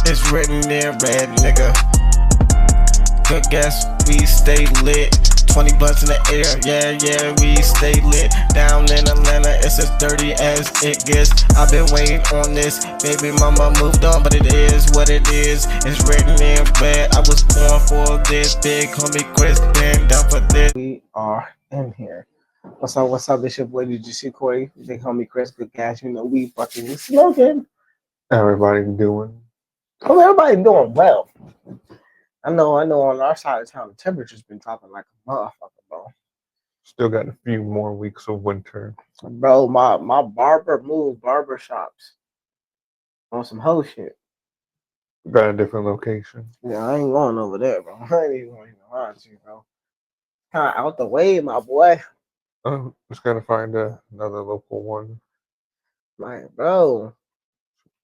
It's written in red, nigga. Good guess, we stay lit. 20 blunts in the air, yeah, we stay lit. Down in Atlanta, it's as dirty as it gets. I've been waiting on this, baby mama moved on, but it is what it is. It's written in red, I was born for this. Big homie Chris, been down for this. We are in here. What's up, it's your boy, did you see Corey? Big homie Chris, good gas, you know, we fucking smoking. Everybody doing? Hope everybody doing well. I know on our side of town, the temperature's been dropping like a motherfucker, bro. Still got a few more weeks of winter. Bro, my barber moved barber shops on some whole shit. Got a different location. Yeah, I ain't going over there, bro. I ain't even going to lie to you, bro. Kind of out the way, my boy. Just gotta find another local one. Like, bro,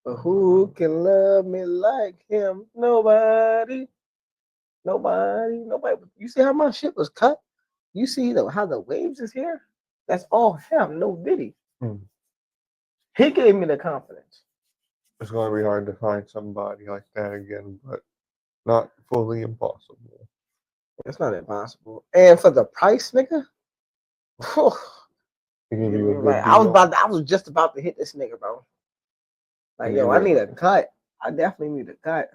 but who can love me like him? Nobody. You see how my shit was cut? You see how the waves is here? That's all him, no Diddy. He gave me the confidence. It's gonna be hard to find somebody like that again, but not fully impossible. It's not impossible. And for the price, nigga, like, I was just about to hit this nigga, bro. Like, yo, I need a cut. I definitely need a cut.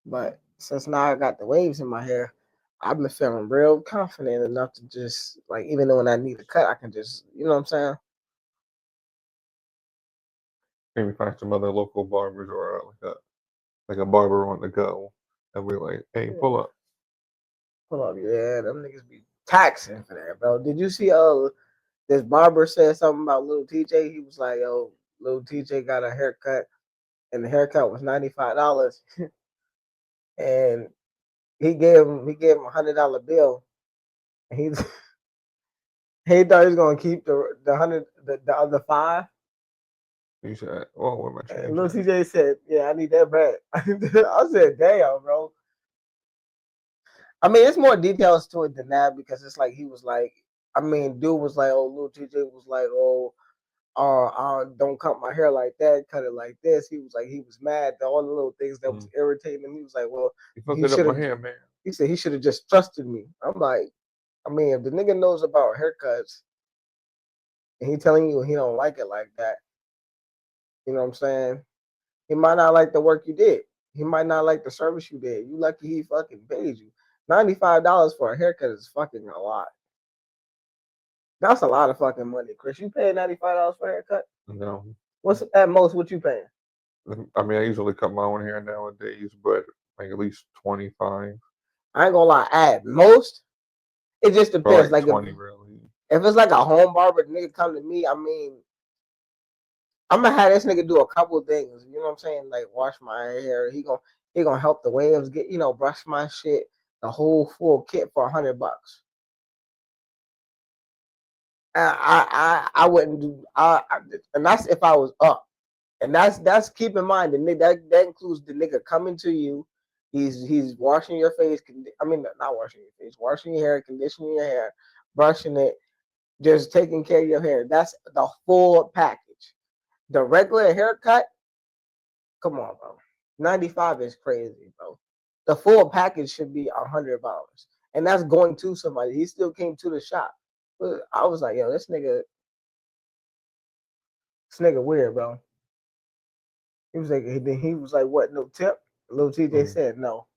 But since now I got the waves in my hair, I've been feeling real confident enough to just, like, even though when I need a cut, I can just, you know what I'm saying? Maybe find some other local barbers or like a barber on the go. And we're like, hey, pull up. Pull up, yeah, them niggas be taxing for that, bro. Did you see this barber said something about Lil TJ? He was like, yo, Lil TJ got a haircut, and the haircut was $95. And he gave him $100 bill. And he thought he was gonna keep the other $5. He said, "Oh, where my change?" And Lil TJ said, "Yeah, I need that back." I said, "Damn, bro." I mean, it's more details to it than that because it's like he was like, I mean, dude was like, "Oh, Lil TJ was like, oh, don't cut my hair like that, cut it like this." He was like, he was mad at all the little things that was irritating him. He was like, "Well, he should have." My hair, man. He said he should have just trusted me. I'm like, I mean, if the nigga knows about haircuts and he telling you he don't like it like that, you know what I'm saying? He might not like the work you did. He might not like the service you did. You lucky he fucking paid you. $95 for a haircut is fucking a lot. That's a lot of fucking money, Chris. You paying $95 for a haircut? No. What's at most? What you paying? I mean, I usually cut my own hair nowadays, but like at least 25. I ain't gonna lie. At most, it just depends. Like 20, really. If it's like a home barber, the nigga come to me. I mean, I'm gonna have this nigga do a couple of things. You know what I'm saying? Like wash my hair. He gonna help the waves get, brush my shit. The whole full kit for $100. I wouldn't do. And that's if I was up. And that's keep in mind the nigga that includes the nigga coming to you. He's washing your face. I mean, not washing your face, washing your hair, conditioning your hair, brushing it, just taking care of your hair. That's the full package. The regular haircut, come on, bro. 95 is crazy, bro. The full package should be $100, and that's going to somebody. He still came to the shop. I was like, yo, this nigga weird, bro. He was like, what? No tip? Lil TJ said no.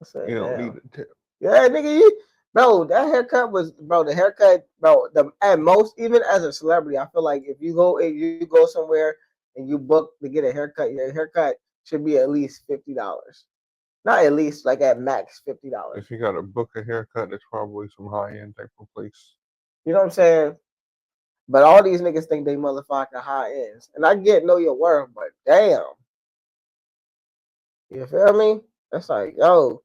I said, you don't need a tip. Yeah, nigga, bro, that haircut was, bro. The haircut, bro. At most, even as a celebrity, I feel like if you go somewhere and you book to get a haircut, your haircut should be at least $50. Not at least, like at max $50. If you got to book a haircut, it's probably some high end type of place. You know what I'm saying? But all these niggas think they motherfucking high ends, and I get know your worth, but damn, you feel me? That's like, yo,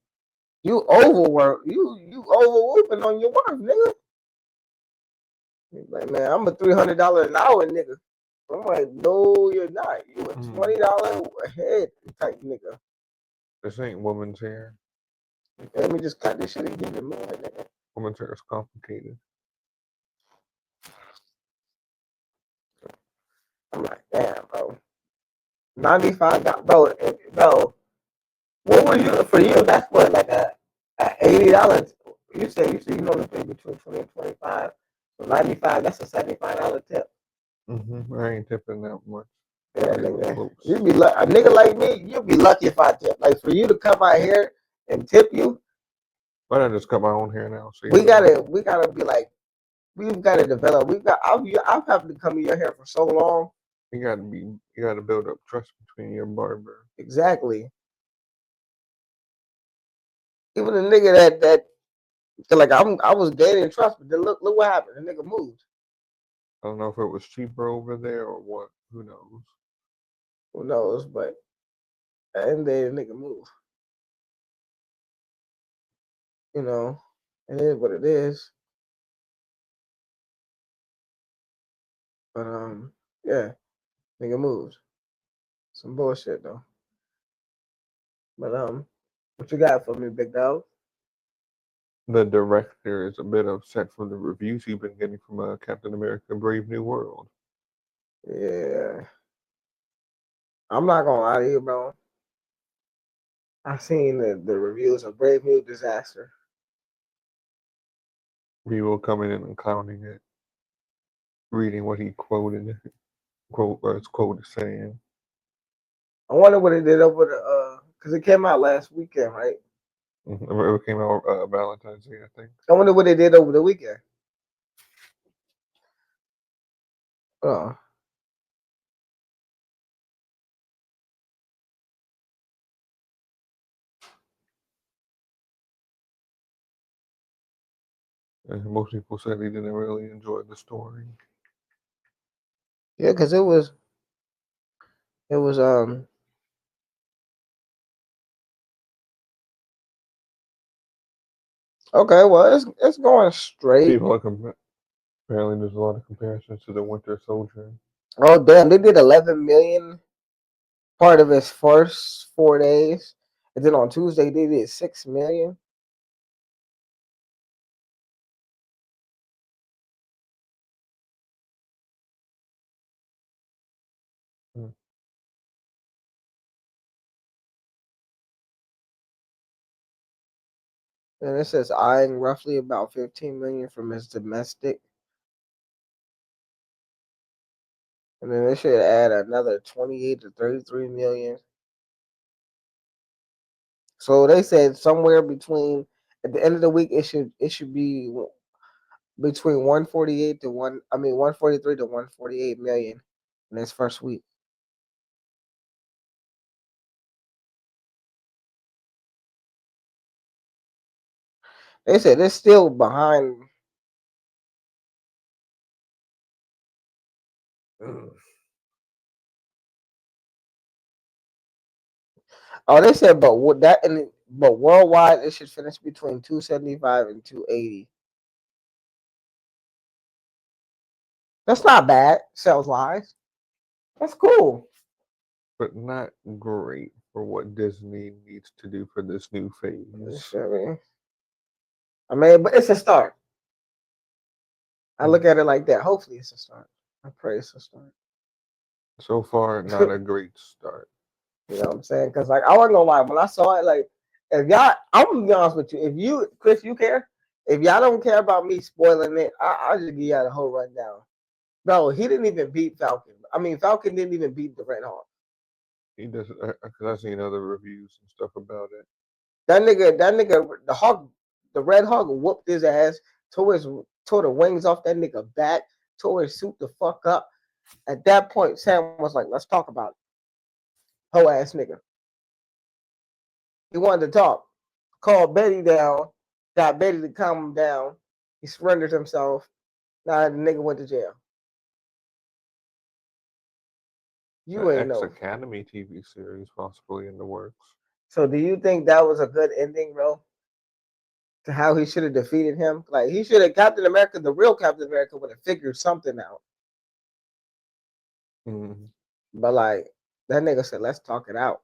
you overwork, you overwhooping on your work, nigga. Like, man, I'm a $300 an hour nigga. I'm like, no, you're not. You a $20 a head type nigga. This ain't woman's hair. Let me just cut this shit and give it more, nigga. Woman's hair is complicated. I'm like, damn, bro. $95, bro. What was you for you? That's what like a $80. You only pay between 20 and 25. So 95. That's a $75 tip. I ain't tipping that much. Yeah, Not even nigga. close. You be a nigga like me. You'll be lucky if I tip. Like for you to come out here and tip you, But I just cut my own hair now. So we gotta be like we've got to develop. I've had to come in your hair for so long. you gotta build up trust between your barber. Exactly. Even the nigga that like I was gaining trust, but then look what happened. The nigga moved. I don't know if it was cheaper over there or what. Who knows? Who knows? But at the end of the day, the nigga moved. You know, it is what it is. But yeah, nigga moved. Some bullshit though. But what you got for me, big dog? The director is a bit upset for the reviews he's been getting from Captain America: Brave New World. Yeah, I'm not gonna lie to you, bro. I seen the reviews of Brave New Disaster. People coming in and clowning it, reading what he quoted, his quote is saying. I wonder what it did over the because it came out last weekend, right? It came out Valentine's Day, I think. I wonder what they did over the weekend. Uh, And most people said they didn't really enjoy the story. yeah, because it was okay. Well, it's going straight. People are apparently there's a lot of comparisons to the Winter Soldier. Oh damn, they did 11 million part of its first 4 days, and then on Tuesday they did 6 million. Hmm. And it says eyeing roughly about 15 million from its domestic. And then they should add another 28 to 33 million. So they said somewhere between at the end of the week it should be between 148 to 143 to 148 million in its first week. They said it's still behind. Oh, they said, but worldwide it should finish between 275 and 280. That's not bad sales wise. That's cool. But not great for what Disney needs to do for this new phase. I mean, but it's a start. I Hmm. look at it like that. Hopefully, it's a start. I pray it's a start. So far, not a great start. You know what I'm saying? Because like I wasn't gonna lie, when I saw it, like if y'all, I'm gonna be honest with you. If you, Chris, you care. If y'all don't care about me spoiling it, I'll just give y'all the whole rundown. Bro, he didn't even beat Falcon. I mean, Falcon didn't even beat the Red Hawk. He does because I've seen other reviews and stuff about it. That nigga, the Red Hawk whooped his ass, tore the wings off that nigga back, tore his suit the fuck up. At that point, Sam was like, "Let's talk about it." Hoe ass nigga. He wanted to talk. Called Betty down, got Betty to calm him down. He surrendered himself. Now the nigga went to jail. You The ain't X know. Academy TV series possibly in the works. So do you think that was a good ending, bro? To how he should have defeated him? Like he should have Captain America, the real Captain America would have figured something out. Mm. But like that nigga said, let's talk it out.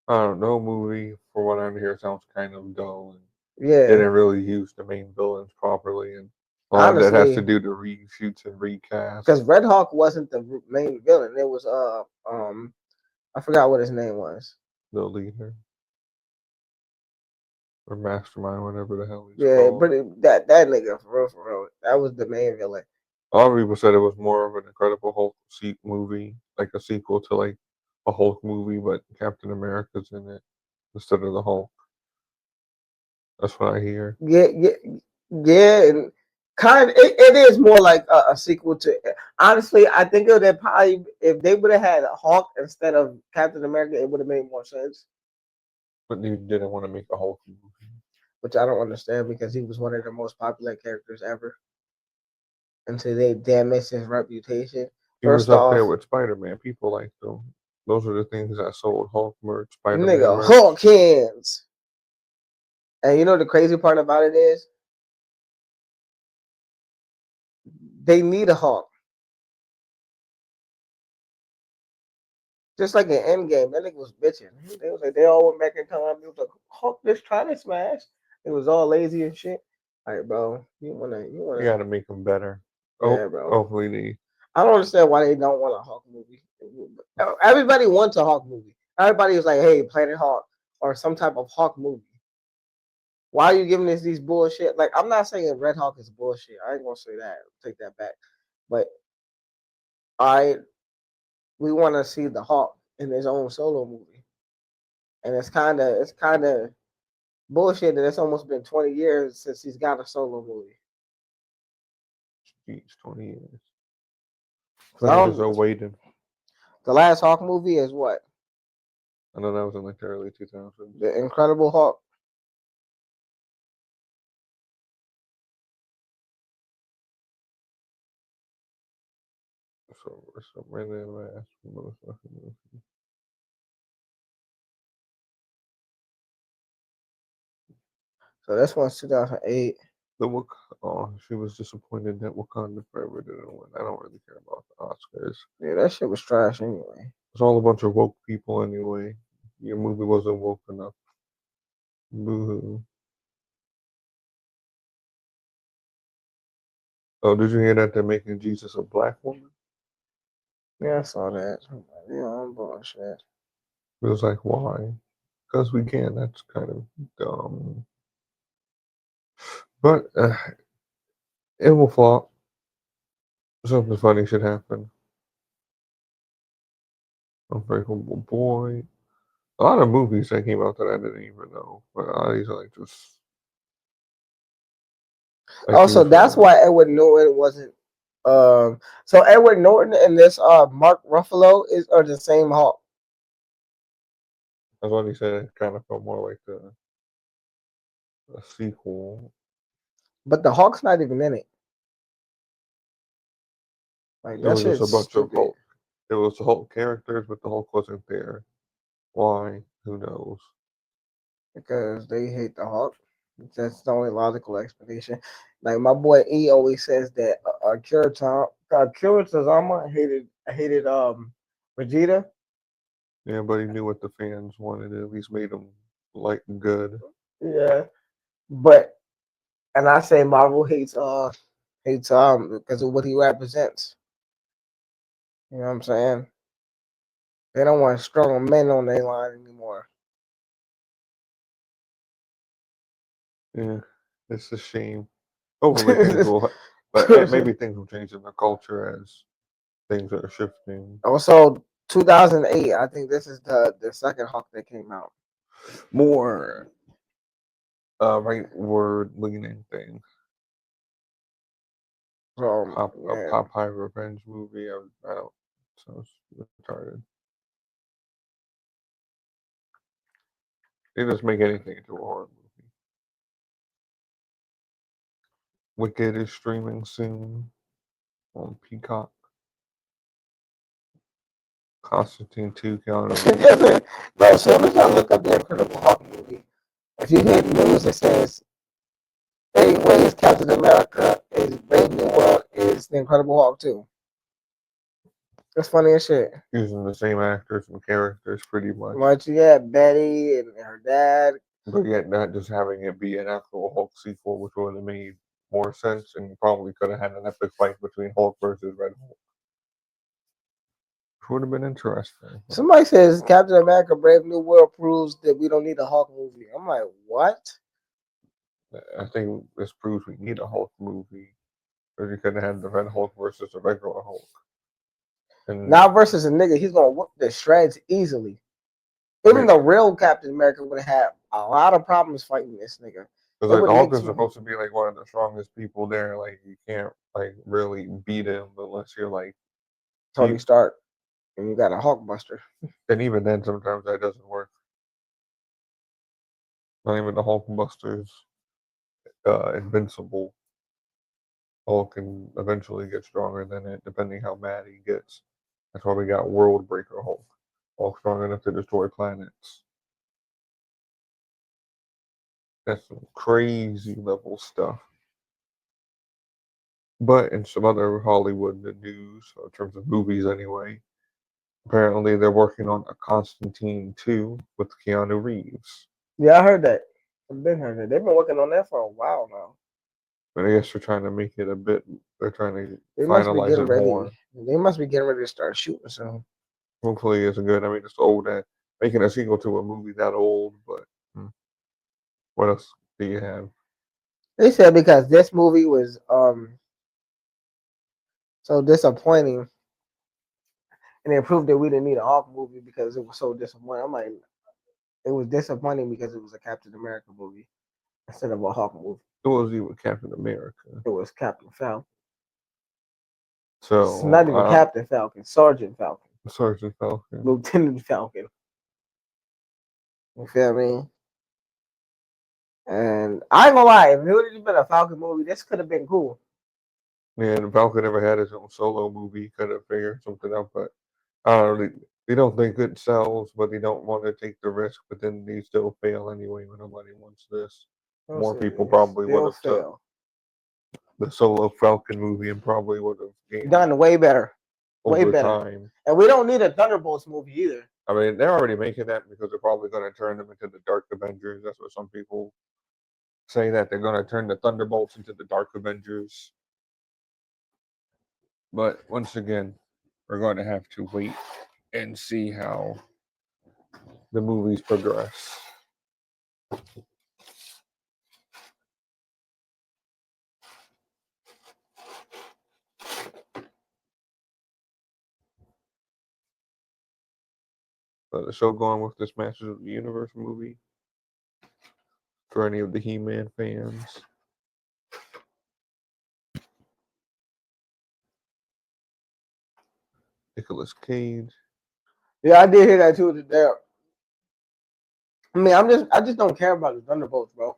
I don't know. Movie, for what I hear, sounds kind of dull and Yeah. didn't really use the main villains properly, and All that has to Honestly, do the reshoots and recast. because Red Hawk wasn't the main villain. It was I forgot what his name was. The leader or mastermind, whatever the hell he's Yeah, called. but that nigga for real, that was the main villain. A lot of people said it was more of an Incredible Hulk movie, like a sequel to like a Hulk movie, but Captain America's in it instead of the Hulk. That's what I hear. Yeah, and it is more like a sequel to. Honestly, I think it would have probably if they would have had a Hawk instead of Captain America, it would have made more sense. But they didn't want to make a Hulk movie. Which I don't understand because he was one of the most popular characters ever. Until they damaged his reputation. He was First up there off, with Spider-Man. People liked him. Those are the things that sold Hulk merch, Spider-Man nigga, merch. Hulk hands. And you know the crazy part about it is they need a Hulk. Just like in Endgame, that nigga was bitching. They was like they all went back in time. It was like Hulk just trying to smash. It was all lazy and shit. All right, bro. You You wanna got to make them better. yeah, Oh, bro. hopefully they. I don't understand why they don't want a Hulk movie. Everybody wants a Hulk movie. Everybody was like, hey, Planet Hulk or some type of Hulk movie. Why are you giving us these bullshit? Like, I'm not saying Red Hawk is bullshit. I ain't gonna say that. Take that back. But I we want to see the Hawk in his own solo movie, and it's kind of bullshit that it's almost been 20 years since he's got a solo movie. Geez, 20 years. So I Fingers don't. are waiting. The last Hawk movie is what? I know that was in like the early 2000s. The Incredible Hulk. So it's a really last motherfucking movie. So this one's 2008. She was disappointed that Wakanda Forever didn't win. I don't really care about the Oscars. Yeah, that shit was trash anyway. It's all a bunch of woke people anyway. Your movie wasn't woke enough. Boo-hoo. Oh, did you hear that they're making Jesus a black woman? Yeah, I saw that. Yeah, I'm bullshit. It was like, why? Because we can. That's kind of dumb. But it will flop. Something funny should happen. Unbreakable Boy. A lot of movies that came out that I didn't even know. But a lot of these are like just. Like Also, that's why Edward Norton wasn't. So Edward Norton and this Mark Ruffalo are the same Hulk. That's what he said. It kind of felt more like a sequel. But the Hulk's not even in it. Like It that was just a shit's bunch of stupid. Hulk. It was Hulk characters, but the Hulk wasn't there. Why? Who knows? Because they hate the Hulk. That's the only logical explanation. Like my boy E always says that Akira Tozama hated Vegeta. Yeah, but he knew what the fans wanted. It at least made him like good. Yeah, but and I say Marvel hates because of what he represents. You know what I'm saying? They don't want strong men on their line anymore. Yeah, it's a shame. Hopefully things will, but maybe things will change in the culture as things are shifting. Also, 2008. I think this is the second Hawk that came out. More right word leaning thing. So A yeah. Popeye revenge movie. I don't. Sounds retarded. They just make anything into a horror movie. Wicked is streaming soon on Peacock. Constantine 2 calendar. But as soon as I look up the Incredible Hulk movie, if you hear the news that says 8 ways Captain America is Brave New World is the Incredible Hulk too. That's funny as shit. Using the same actors and characters pretty much. Much yeah, Betty and her dad. But yet not just having it be an actual Hulk sequel, which would have made more sense, and you probably could have had an epic fight between Hulk versus Red Hulk. Which would have been interesting. Somebody says Captain America: Brave New World proves that we don't need a Hulk movie. I'm like, what? I think this proves we need a Hulk movie. Because you could have had the Red Hulk versus the regular Hulk. And Now versus a nigga, he's gonna whoop the shreds easily. Even the real Captain America would have had a lot of problems fighting this nigga. because like, the Hulk is supposed to be like one of the strongest people there. Like you can't like really beat him unless you're like Tony Stark, and you got a Hulkbuster. And even then, sometimes that doesn't work. Not even the Hulkbuster's invincible. Hulk can eventually get stronger than it, depending how mad he gets. That's why we got World Breaker Hulk. Hulk strong enough to destroy planets. That's some crazy level stuff. But in some other Hollywood news, in terms of movies anyway, apparently they're working on a Constantine 2 with Keanu Reeves. Yeah, I heard that. I've been heard that. They've been working on that for a while now. But I guess they're trying to make it a bit. They're trying to finalize it more. They must be getting ready to start shooting soon. Hopefully, it's good. I mean, it's old. Making a sequel to a movie that old, but what else do you have? They said because this movie was so disappointing, and they proved that we didn't need a Hulk movie because it was so disappointing. I'm like, it was disappointing because it was a Captain America movie instead of a Hulk movie. It wasn't even Captain America. It was Captain Falcon. So it's not even Captain Falcon, Sergeant Falcon. Sergeant Falcon. Lieutenant Falcon. You feel me? And I ain't gonna lie, if it would have been a Falcon movie, this could have been cool. Yeah, and Falcon never had his own solo movie. Could have figured something out, but I don't know. They don't think it sells, but they don't want to take the risk. But then they still fail anyway when nobody wants this. More people probably would have done the solo Falcon movie and probably would have done way better. Way better. Time. And we don't need a Thunderbolts movie either. I mean, they're already making that because they're probably going to turn them into the Dark Avengers. That's what some people say, that they're going to turn the Thunderbolts into the Dark Avengers. But once again, we're going to have to wait and see how the movies progress. The show going with this Masters of the Universe movie for any of the He-Man fans. Nicolas Cage. Yeah, I did hear that too. I mean, I just don't care about the Thunderbolts, bro.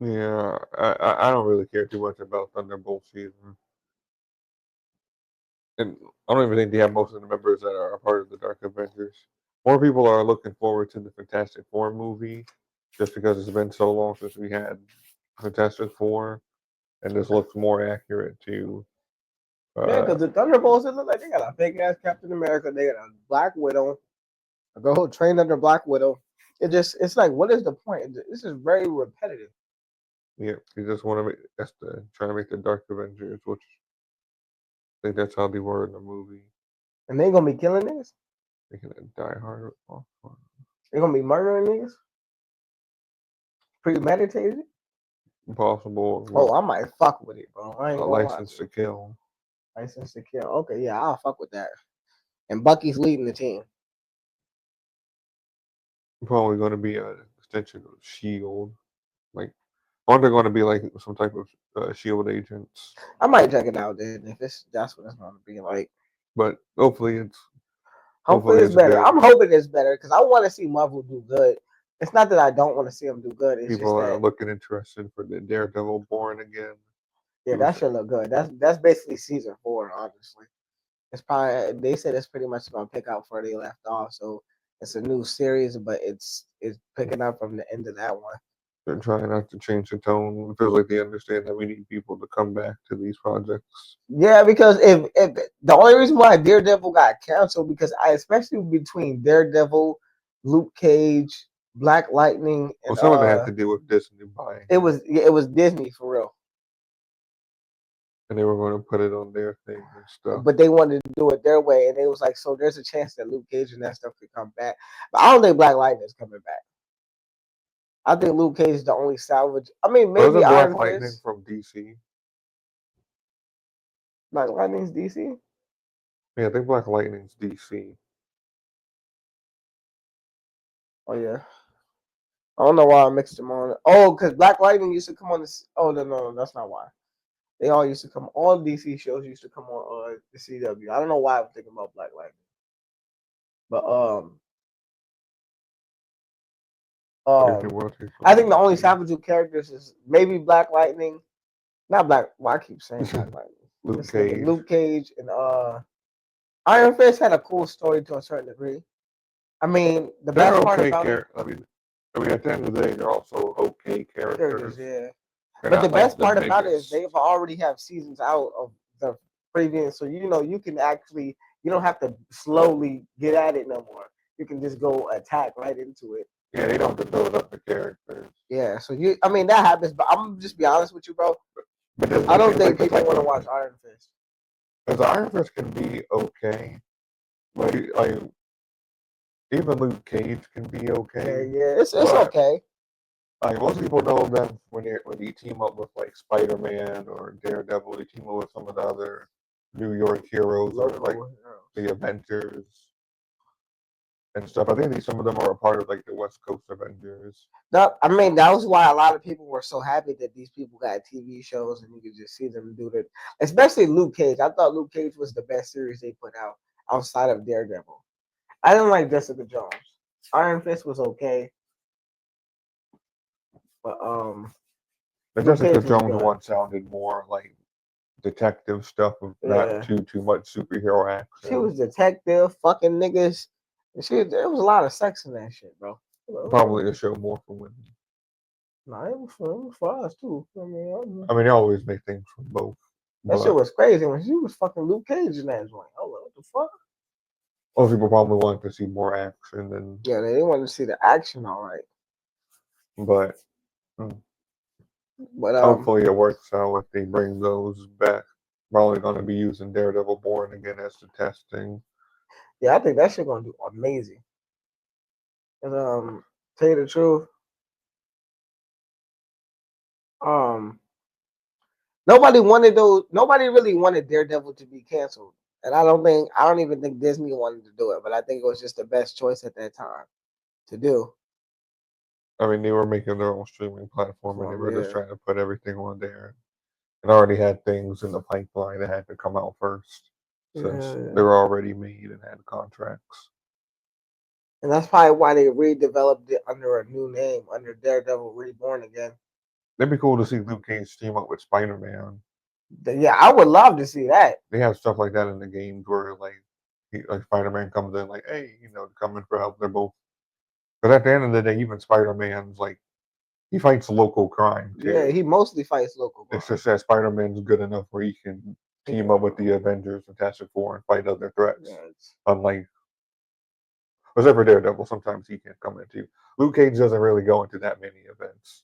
Yeah, I don't really care too much about Thunderbolts either. And I don't even think they have most of the members that are a part of the Dark Avengers. More people are looking forward to the Fantastic Four movie just because it's been so long since we had Fantastic Four, and this looks more accurate to. Yeah, because the Thunderbolts, it look like they got a big ass Captain America. They got a Black Widow, a girl trained under Black Widow. It's like, what is the point? This is very repetitive. Yeah, you just want to trying to make the Dark Avengers, which I think that's how they were in the movie. And they gonna be killing niggas? They're gonna die hard. They're gonna be murdering niggas? Premeditated? Impossible. Oh, I might fuck with it, bro. I ain't gonna License to Kill. License to Kill. Okay, yeah, I'll fuck with that. And Bucky's leading the team. Probably going to be an extension of S.H.I.E.L.D. Like, aren't there going to be like some type of S.H.I.E.L.D. agents? I might check it out then if that's what it's going to be like. But hopefully it's better. Good. I'm hoping it's better because I want to see Marvel do good. It's not that I don't want to see them do good. It's people just are looking interested for the Daredevil Born Again. Yeah, that should look good. That's basically season 4, honestly. It's probably, they said it's pretty much going to pick up where they left off. So it's a new series, but it's picking up from the end of that one. They're trying not to change the tone. It feels like they understand that we need people to come back to these projects. Yeah, because if the only reason why Daredevil got canceled, because especially between Daredevil, Luke Cage, Black Lightning, Well, and some of it had to do with Disney buying it was Disney for real. and they were going to put it on their thing and stuff. But they wanted to do it their way, and they was like, so there's a chance that Luke Cage and that stuff could come back. But I don't think Black Lightning is coming back. I think Luke Cage is the only salvage. I mean, maybe Wasn't Black Iron Lightning Fist. from DC? Black Lightning's DC. Yeah, I think Black Lightning's DC. Oh yeah. I don't know why I mixed them on. Oh, because Black Lightning used to come on this. Oh no, that's not why. They all used to come. All DC shows used to come on the CW. I don't know why I'm thinking about Black Lightning, but I think the only salvageable characters is maybe Black Lightning, not Black. Well, I keep saying Black Lightning. Luke Cage, and Iron Fist had a cool story to a certain degree. I mean, the they're best part okay about it. I mean, at the end of the day, they're also okay characters. Yeah. They're But the not, best like, part the about it is biggest. they've already have seasons out of the previous, so you can actually you don't have to slowly get at it no more. You can just go attack right into it. Yeah, they don't have to build up the characters. Yeah, so I mean that happens, but I'm gonna just be honest with you, bro. But I don't think people want to watch Iron Fist. Because Iron Fist can be okay, but like even Luke Cage can be okay. Yeah, it's okay. Like most people know them when you team up with like Spider-Man or Daredevil, they team up with some of the other New York heroes or like the Avengers and stuff. I think some of them are a part of like the West Coast Avengers. No, I mean that was why a lot of people were so happy that these people got TV shows and you could just see them do that. Especially Luke Cage. I thought Luke Cage was the best series they put out outside of Daredevil. I didn't like Jessica Jones. Iron Fist was okay. But the Jessica Jones one sounded more like detective stuff with not too much superhero action. She was detective, fucking niggas. There was a lot of sex in that shit, bro. Probably a show more for women. Nah, it was for us too. I mean, they always make things for both. That shit was crazy when she was fucking Luke Cage in that joint. Oh, what the fuck? Most people probably wanted to see more action than. Yeah, they wanted to see the action, all right. But hopefully it works out if they bring those back. Probably going to be using Daredevil Born again as the testing. Yeah, I think that shit gonna do amazing. And tell you the truth, nobody really wanted Daredevil to be canceled. And I don't even think Disney wanted to do it, but I think it was just the best choice at that time to do. I mean, they were making their own streaming platform and they were just trying to put everything on there. And already had things in the pipeline that had to come out first since they were already made and had contracts. And that's probably why they redeveloped it under a new name, under Daredevil Reborn again. It'd be cool to see Luke Cage team up with Spider-Man. Yeah, I would love to see that. They have stuff like that in the games where like Spider-Man comes in like, hey, coming for help. They're both. But at the end of the day, even Spider-Man's like, he fights local crime too. Yeah, he mostly fights local crime. It's just that Spider-Man's good enough where he can team up with the Avengers and Fantastic Four and fight other threats. Yeah, unlike, except for Daredevil, sometimes he can't come into. Luke Cage doesn't really go into that many events.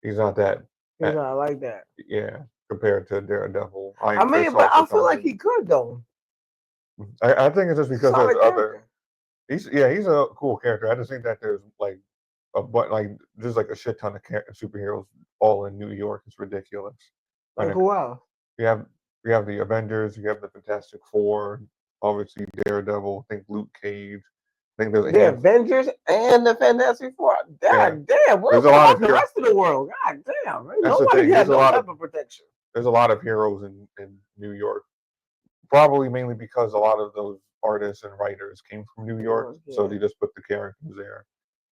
He's not that. He's not like that. Yeah, compared to Daredevil. But I feel like he could though. I think it's just because there's other. He's a cool character. I just think that there's like there's like a shit ton of superheroes all in New York. It's ridiculous. Like who else? You have the Avengers. You have the Fantastic Four. Obviously Daredevil. I think Luke Cage. I think there's the Avengers and the Fantastic Four. God damn! What about the rest of the world? God damn! Nobody has no type of protection. There's a lot of heroes in New York. Probably mainly because a lot of those artists and writers came from New York, so they just put the characters there.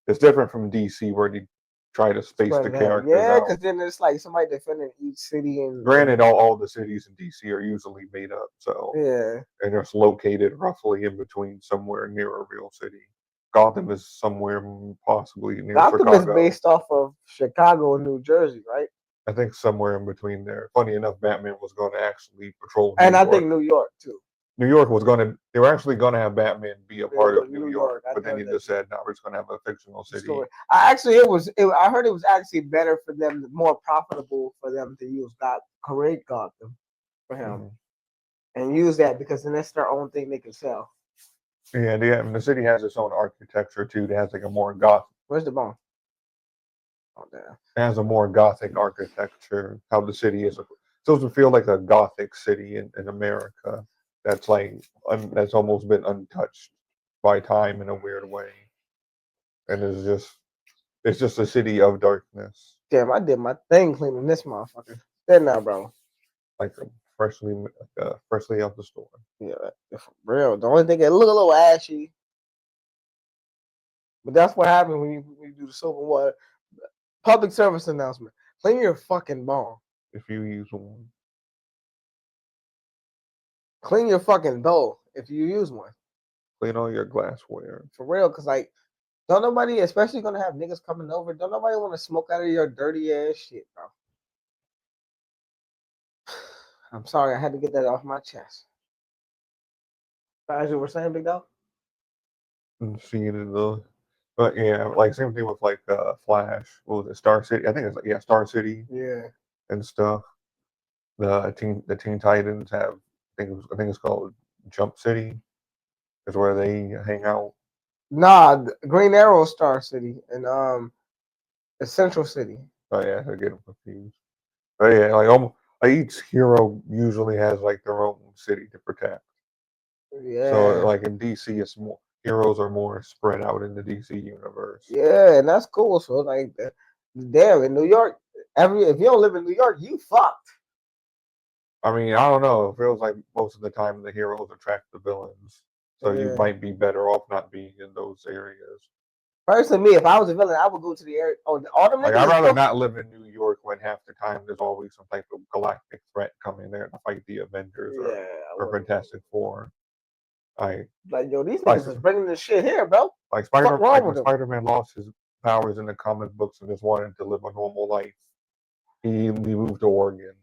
It's different from DC where they try to space the characters out. Yeah, because then it's like somebody defending each city. And granted, all the cities in DC are usually made up, so and they're located roughly in between somewhere near a real city. Gotham is somewhere possibly near Chicago. Gotham is based off of Chicago and New Jersey, right? I think somewhere in between there. Funny enough, Batman was going to actually patrol New York. I think New York too. New York was they were actually gonna have Batman be a part of New New York. York, I but then heard he that just shit. said, no, we're just gonna have a fictional city. Story. I heard it was actually better for them, more profitable for them to use create Gotham for him Mhm. and use that because then that's their own thing they can sell. Yeah, and the city has its own architecture too. It has like a more goth. Where's the bone? Oh damn. It has a more gothic architecture. How the city is. It doesn't feel like a gothic city in America. That's that's almost been untouched by time in a weird way, and it's just a city of darkness, Damn, I did my thing cleaning this motherfucker. Then now, bro. like freshly out the store. Yeah, for real. The only thing it look a little ashy, but that's what happens when you do the soap and water. Public service announcement: clean your fucking bone. If you use one, Clean your fucking bowl if you use one. clean all your glassware. For real, cause like don't nobody, especially gonna have niggas coming over, don't nobody want to smoke out of your dirty ass shit, bro. I'm sorry, I had to get that off my chest. As you were saying, big dog? And seeing in the, but yeah, like same thing with like Flash. What was it, Star City? I think it's like, yeah, Star City Yeah. and stuff. The Teen Titans have I think it's called Jump City. Is where they hang out. Nah, Green Arrow Star City and Central City. Oh yeah, I get them confused. But yeah, like almost like each hero usually has like their own city to protect. So Yeah. like in DC, it's more heroes are more spread out in the DC universe. Yeah, and that's cool. So like damn, in New York, if you don't live in New York, you fucked. I mean, I don't know. It feels like most of the time the heroes attract the villains, so you Yeah. might be better off not being in those areas. Personally, me, if I was a villain, I would go to the area. Oh, all them Like niggas I'd is rather still. not live in New York when half the time there's always some type of galactic threat coming there to fight the Avengers Yeah, I or wouldn't. Fantastic Four. I Like, yo, these like niggas is bringing this shit here, bro. Fuck Like wrong when with them? Spider-Man lost his powers in the comic books and just wanted to live a normal life. He moved to Oregon,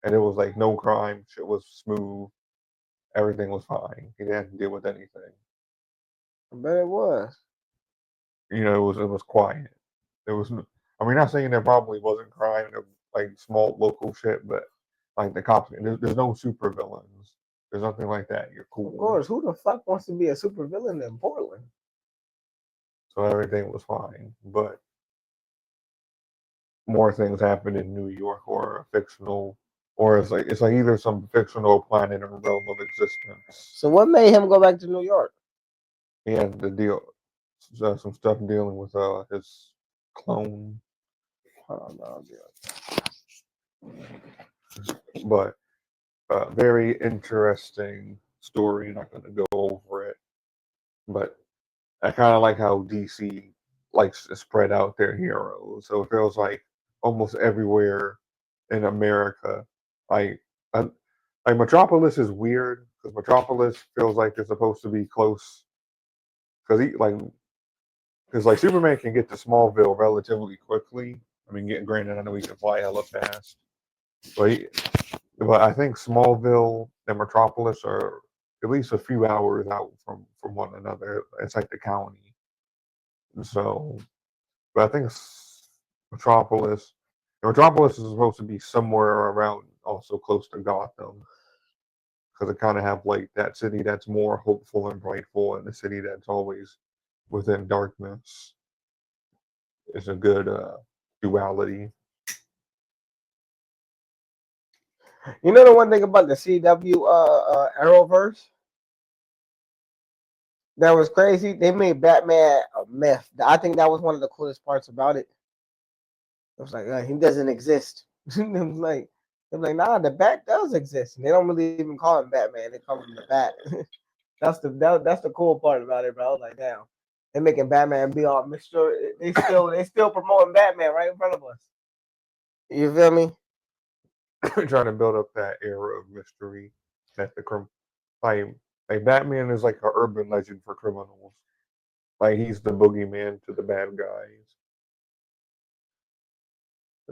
and it was like no crime. Shit was smooth. Everything was fine. He didn't have to deal with anything. I bet it was. You know, it was quiet. There was, I mean, not saying there probably wasn't crime, like small local shit, but like the cops, there's no super villains. There's nothing like that. You're Of cool. course, who the fuck wants to be a super villain in Portland? So everything was fine, but more things happen in New York or a fictional, or it's like either some fictional planet or realm of existence. So what made him go back to New York? He had to deal some stuff dealing with his clone, Oh, no, but very interesting story. Not going to go over it, but I kind of like how DC likes to spread out their heroes. So it feels like almost everywhere in America, like uh, like Metropolis is weird because Metropolis feels like it's supposed to be close because like Superman can get to Smallville relatively quickly. I mean, granted, I know he can fly hella fast, but but I think Smallville and Metropolis are at least a few hours out from one another. It's like the county. So, but I think Metropolis is supposed to be somewhere around, also close to Gotham, because it kind of have like that city that's more hopeful and brightful, and the city that's always within darkness. Is a good duality. You know the one thing about the CW Arrowverse that was crazy? They made Batman a myth. I think that was one of the coolest parts about it. It was like he doesn't exist. It was like, nah, the Bat does exist, and they don't really even call him Batman. They call him the Bat. That's the cool part about it, bro. I was like, damn, they're making Batman be all Mister. They still promoting Batman right in front of us. You feel me? Trying to build up that era of mystery that like like Batman is like an urban legend for criminals. Like he's the boogeyman to the bad guys.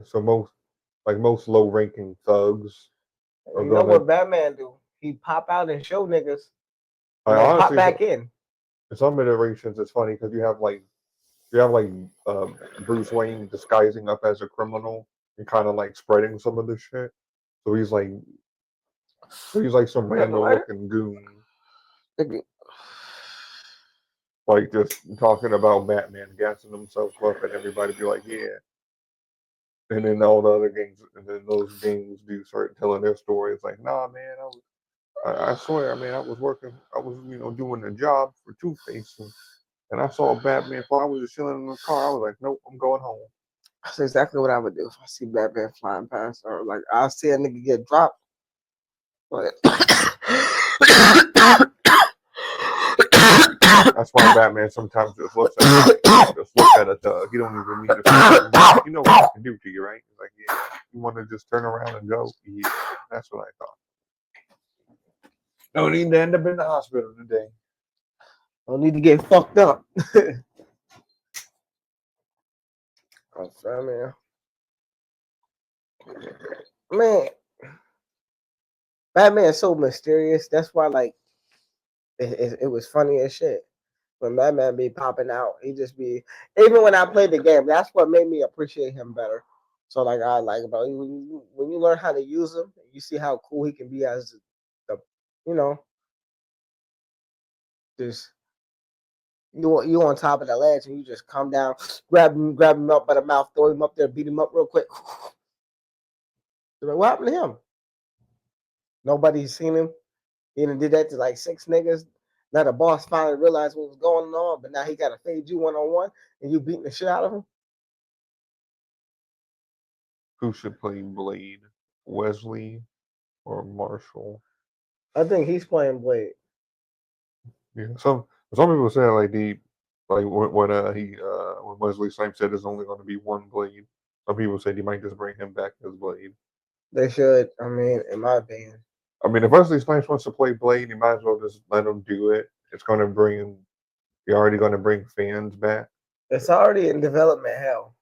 So most low ranking thugs are You know gonna what Batman do? he pop out and show niggas, I and then pop honestly, back in. in some iterations, it's funny because you have like Bruce Wayne disguising up as a criminal and kind of like spreading some of this shit. So he's like some random looking goon, like just talking about Batman gassing himself up, and everybody be like, yeah. And then all the other gangs, and then those gangs do start telling their stories, like, nah, man, I swear, man, I was doing a job for Two Face, and I saw Batman fly. I was just chilling in the car. I was like, nope, I'm going home. That's exactly what I would do if I see Batman flying past, or like I see a nigga get dropped. But that's why Batman sometimes just looks at a thug. He don't even need to say, you know what I can do to you, right? He's like, yeah, you want to just turn around and go? Yeah, that's what I thought. No need to end up in the hospital today. don't need to get fucked up. I'm sorry, man. Batman is so mysterious. That's why, like, it was funny as shit when Batman be popping out. He just be, even when I played the game, that's what made me appreciate him better. So, like, I like about when you learn how to use him, you see how cool he can be as the, just you on top of the ledge and you just come down, grab him up by the mouth, throw him up there, beat him up real quick. Like, what happened to him? Nobody's seen him. He done did that to like 6 niggas. Now the boss finally realized what was going on, but now he got to fade you one-on-one and you beating the shit out of him. Who should play Blade? Wesley or Marshall? I think he's playing Blade. Yeah, some people say like when Wesley Snipes said there's only going to be one Blade. Some people said he might just bring him back as Blade. They should. I mean, in my opinion. I mean, if Wesley Snipes wants to play Blade, you might as well just let him do it. It's going to bring. You're already going to bring fans back. It's already in development hell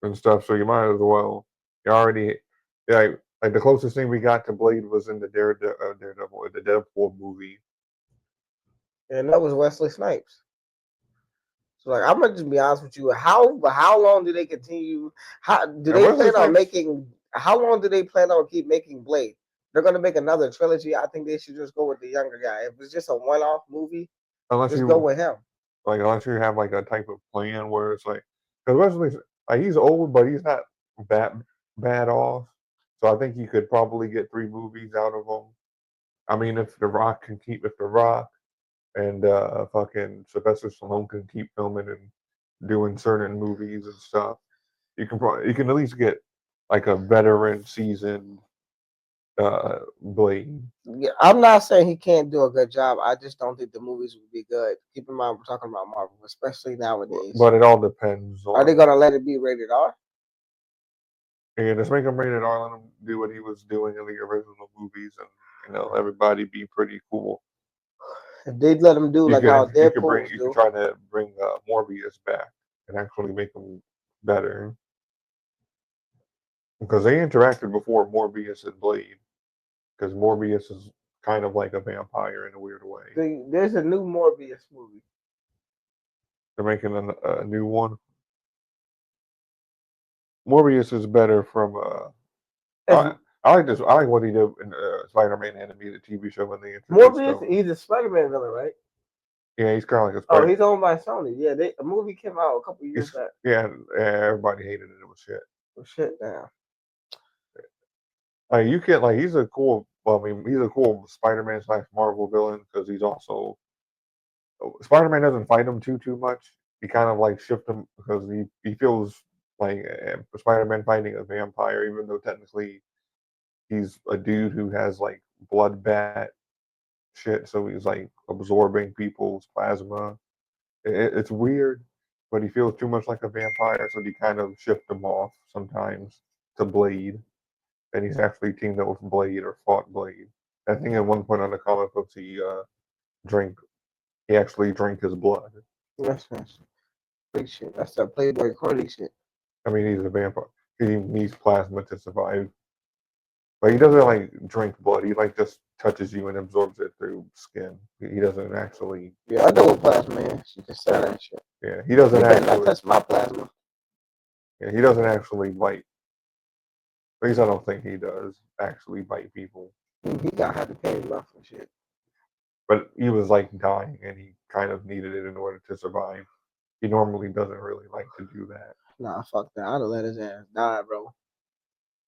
and stuff. So you might as well. You already, like the closest thing we got to Blade was in the Daredevil, the Deadpool movie. And that was Wesley Snipes. So, like, I'm gonna just be honest with you. How long do they continue? How do they plan on making? How long do they plan on keep making Blade? They're gonna make another trilogy. I think they should just go with the younger guy. If it's just a one-off movie, just go with him. Like, unless you have like a type of plan where it's like, because Wesley, like, he's old, but he's not bad off. So I think you could probably get 3 movies out of him. I mean, if The Rock and fucking Sylvester Stallone can keep filming and doing certain movies and stuff, you can at least get like a veteran seasoned Blade. Yeah, I'm not saying he can't do a good job. I just don't think the movies would be good. Keep in mind, we're talking about Marvel, especially nowadays. But it all depends. Are they gonna let it be rated R? Yeah, just make him rated R. Let him do what he was doing in the original movies, and everybody be pretty cool. If they'd let him do like how Deadpool you could try to bring Morbius back and actually make him better. Because they interacted before Morbius and Blade. Because Morbius is kind of like a vampire in a weird way. There's a new Morbius movie. They're making a new one. Morbius is better from I like this. I like what he did in Spider-Man animated TV show when they introduced Morbius. He's a Spider-Man villain, right? Yeah, he's kind of like a Spider-Man. Oh, he's owned by Sony. Yeah, a movie came out a couple years back. Yeah, everybody hated it. It was shit. Shit now. Like, you can't, like, he's a cool Spider-Man / Marvel villain because he's also Spider-Man doesn't fight him too much. He kind of like shift him because he feels like Spider-Man fighting a vampire, even though technically he's a dude who has like blood bat shit, so he's like absorbing people's plasma. It's weird, but he feels too much like a vampire, so they kind of shift him off sometimes to Blade. And he's actually teamed up with Blade or fought Blade. I think at one point on the comic books he actually drank his blood. That's big shit. That's that Playboy Cardi shit. I mean, he's a vampire. He needs plasma to survive. But he doesn't like drink blood. He like just touches you and absorbs it through skin. He doesn't actually. Yeah, I know what plasma is. She just said that shit. Yeah, he doesn't You better not actually. touch my plasma. Yeah, he doesn't actually bite. At least I don't think he does actually bite people. He got had to pay him off and shit. But he was like dying, and he kind of needed it in order to survive. He normally doesn't really like to do that. Nah, fuck that. I'd have let his ass die, bro.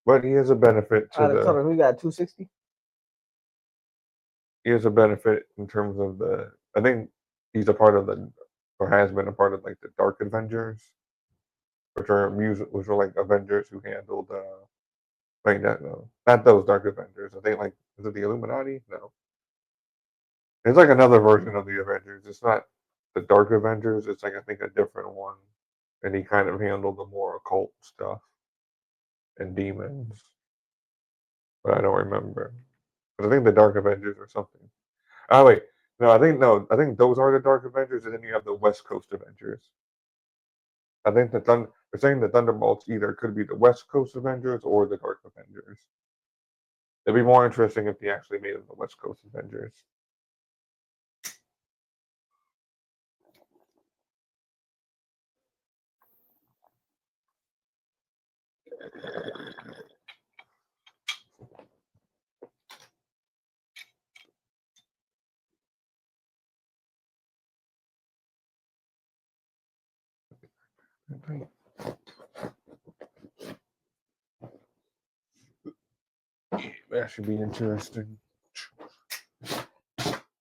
But he has a benefit to I'd have told the. him we got 260. He has a benefit in terms of the. I think he's a part of the, or has been a part of like the Dark Avengers, which are like Avengers who handled like that. No, not those Dark Avengers. I think like is it the Illuminati? No, it's like another version of the Avengers. It's not the Dark Avengers. It's like I think a different one, and he kind of handled the more occult stuff and demons, but I don't remember. But I think the Dark Avengers or something. Oh wait, no, I think those are the Dark Avengers, and then you have the West Coast Avengers. I think they're saying the Thunderbolts either could be the West Coast Avengers or the Dark Avengers. It'd be more interesting if they actually made them the West Coast Avengers. That should be interesting. There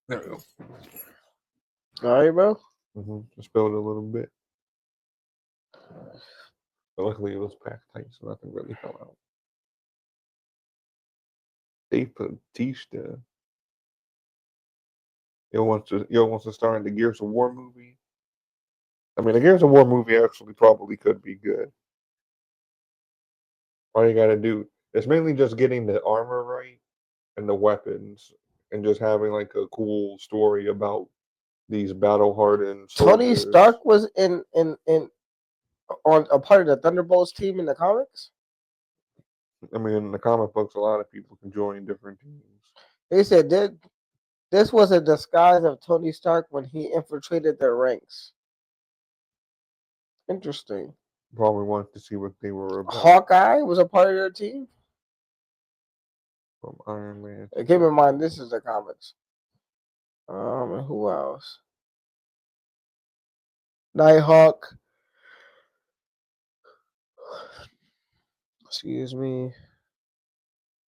we go. All right, bro. Just spilled a little bit. But luckily it was packed tight, so nothing really fell out. Dave Bautista. Yo wants to star in the Gears of War movie. I mean, the Gears of War movie actually probably could be good. All you gotta do is mainly just getting the armor right and the weapons, and just having like a cool story about these battle hardened Tony soldiers. Stark was in on a part of the Thunderbolts team in the comics. I mean, in the comic books, a lot of people can join different teams. They said that this was a disguise of Tony Stark when he infiltrated their ranks. Interesting. Probably wanted to see what they were about. Hawkeye was a part of their team. From Iron Man. Keep in mind, this is the comics. And who else? Nighthawk. Excuse me.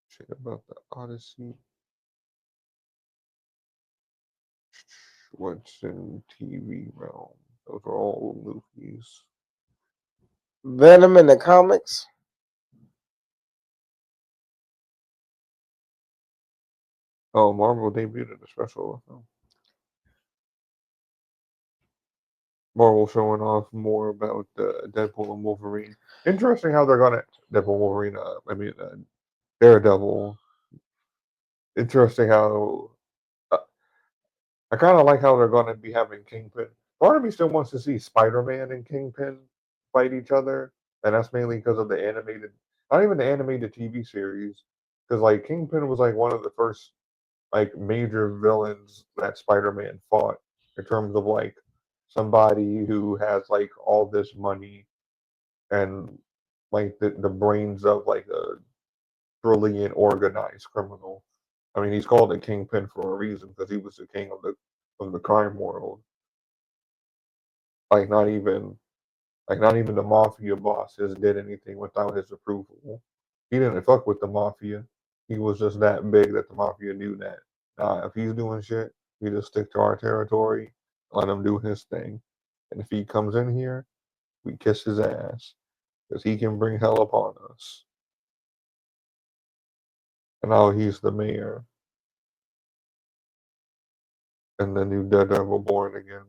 Shit about the Odyssey. What's in TV realm? Those are all movies. Venom in the comics. Oh, Marvel debuted a special film. Marvel showing off more about Deadpool and Wolverine. Interesting how they're gonna Deadpool, Wolverine. Daredevil. Interesting how I kind of like how they're gonna be having Kingpin. Part of me still wants to see Spider-Man and Kingpin fight each other, and that's mainly because of the animated, not even the animated TV series, because like Kingpin was like one of the first like major villains that Spider-Man fought in terms of like somebody who has like all this money and like the brains of like a brilliant organized criminal. I mean, he's called a kingpin for a reason because he was the king of the crime world. Like not even the mafia bosses did anything without his approval. He didn't fuck with the mafia. He was just that big that the mafia knew that. If he's doing shit, we just stick to our territory, let him do his thing. And if he comes in here, we kiss his ass because he can bring hell upon us. And now he's the mayor. And the new Daredevil born again.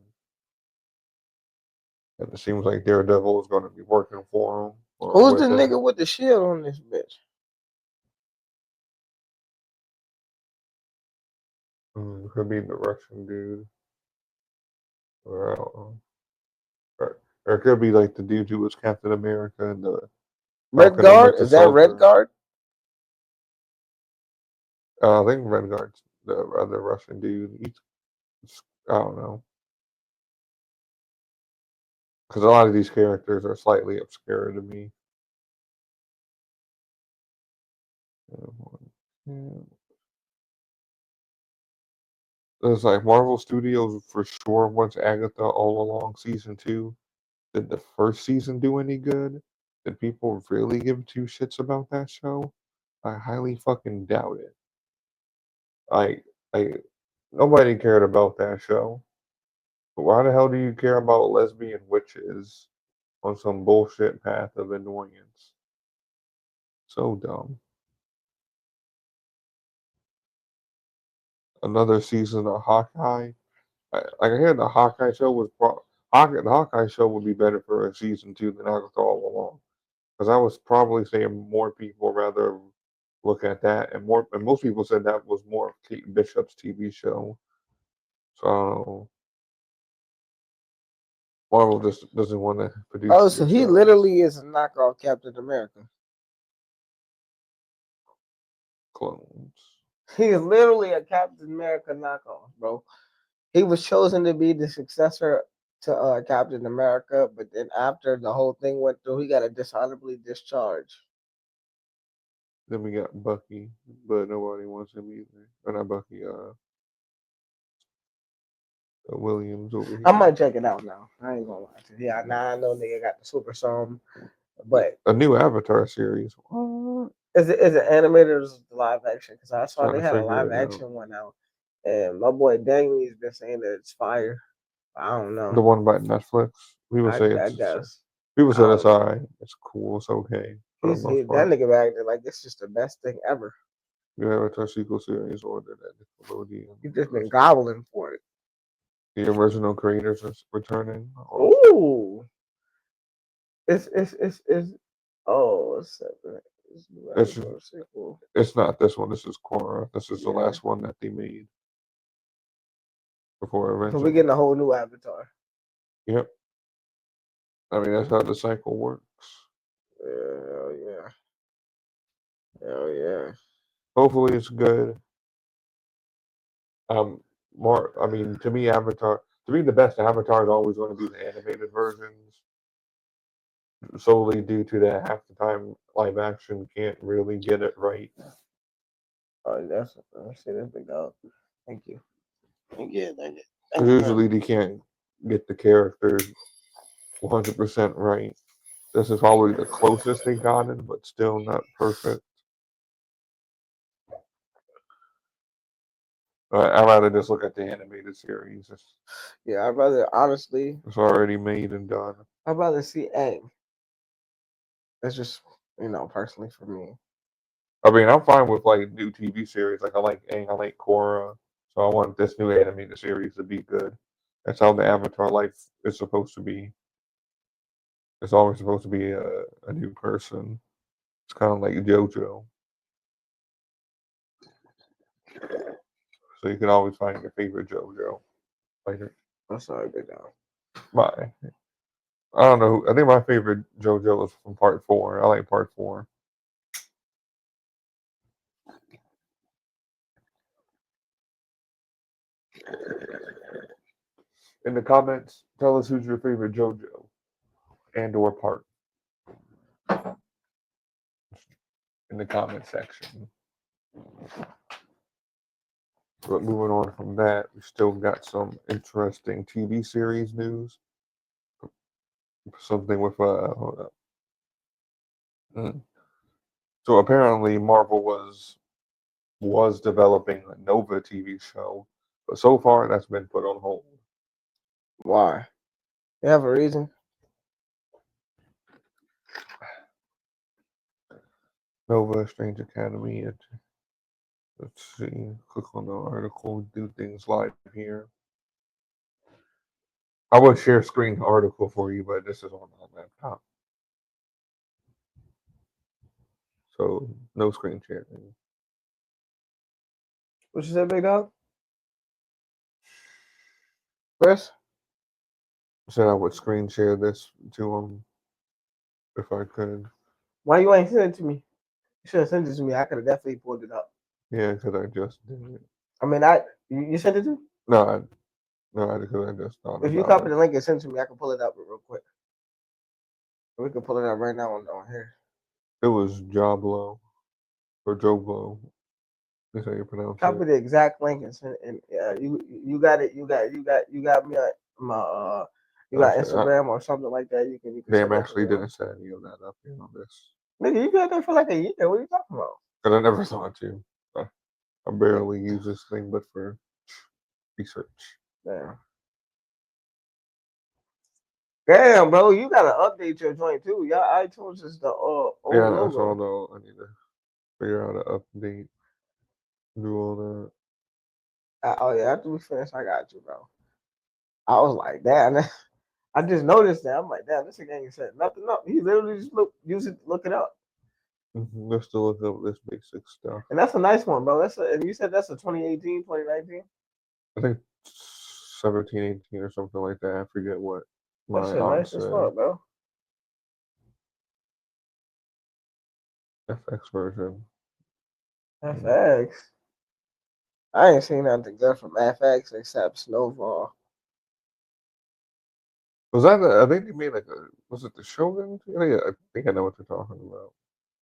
And it seems like Daredevil is going to be working for him. Who's the nigga with the shield on this bitch? Could be the Russian dude. Or it could be like the dude who was Captain America and the Red Guard? Is that Red Guard? I think Red Guard's the other Russian dude. I don't know, because a lot of these characters are slightly obscure to me. Yeah. It's like Marvel Studios for sure wants Agatha all along season 2. Did the first season do any good? Did people really give two shits about that show? I highly fucking doubt it. I, I, nobody cared about that show. But why the hell do you care about lesbian witches on some bullshit path of annoyance? So dumb. Another season of Hawkeye. I hear the Hawkeye show was the Hawkeye show would be better for a season 2 than Agatha all along. Because I was probably saying more people rather look at that, and most people said that was more of Kate Bishop's TV show. So Marvel just doesn't want to produce. Oh, so he literally is a knockoff Captain America. Clones. He is literally a Captain America knockoff, bro. He was chosen to be the successor to Captain America, but then after the whole thing went through, he got a dishonorably discharged. Then we got Bucky, but nobody wants him either. Or not Bucky, Williams over here. I might check it out now. I ain't gonna lie to you. Yeah, now I know nigga got the super song, but a new Avatar series. What? Is it animated or is it live action? Because I saw they had a live out. action one out, and my boy Danny's been saying that it's fire. I don't know. The one by Netflix. People say I it's. guess. People said it's alright. It's cool. It's okay. That nigga back there like it's just the best thing ever. You Avatar sequel series ordered at Nickelodeon. You've just been gobbling for it. The original creators are returning. Ooh. It's oh it's not this one. This is Korra. This is the last one that they made before Avengers. So we're getting a whole new Avatar. Yep. I mean that's how the cycle works. Hell yeah. Hell yeah. Hopefully it's good. More. I mean, to me, the best Avatar is always going to be the animated versions. Solely due to that, half the time live action can't really get it right. Oh, that's big dog. Thank you. Thank you. Usually they can't get the characters 100% right. This is probably the closest they gotten, but still not perfect. I'd rather just look at the animated series. Yeah, I'd rather honestly. It's already made and done. I'd rather see Aang. That's just personally for me. I mean, I'm fine with like new TV series. Like I like Aang, I like Korra, so I want this new animated series to be good. That's how the Avatar life is supposed to be. It's always supposed to be a new person. It's kind of like JoJo. So you can always find your favorite JoJo later. I'm sorry, big dog. Bye. I don't know. I think my favorite JoJo is from part 4. I like part 4. In the comments, tell us who's your favorite JoJo and or part. In the comment section. But moving on from that, we still got some interesting TV series news. Something with hold up. So apparently Marvel was developing a Nova TV show, but so far that's been put on hold. Why? You have a reason? Nova Strange Academy. Let's see. Click on the article. Do things live here. I would share screen article for you, but this is on my laptop. So no screen sharing. What you said, big dog? Chris? I said I would screen share this to him if I could. Why you ain't send it to me? You should have sent it to me. I could have definitely pulled it up. Yeah, because I just did it. I mean, you sent it to me? No, because I just thought If you about copy it. the link and send it to me, I can pull it up real quick. We can pull it up right now on here. It was Joblo or Joblo. That's how you pronounce Copy it. the exact link and send. And you got it. You got me on my you got Instagram or something like that. You can Damn, send that to actually me. didn't set any of that up here on this. Nigga, you got that for like a year. What are you talking about? Because I never thought to. I barely use this thing but for research. Damn. Damn, bro, you gotta update your joint too. Y'all iTunes is the old Yeah, that's all logo. though. I need to figure out how to update, do all that. Oh yeah, after we finish, I got you, bro. I was like, damn. I just noticed that. I'm like, damn, this nigga ain't said nothing up. He literally just look it up. Just to look up this basic stuff. And that's a nice one, bro. And you said that's a 2018, 2019? I think 17, 18 or something like that. I forget what That my shit aunt nice as said. fuck, bro. FX version. FX. I ain't seen nothing good from FX except Snowfall. Was that? I think they made like a. Was it the Shogun? Yeah, I think I know what you're talking about.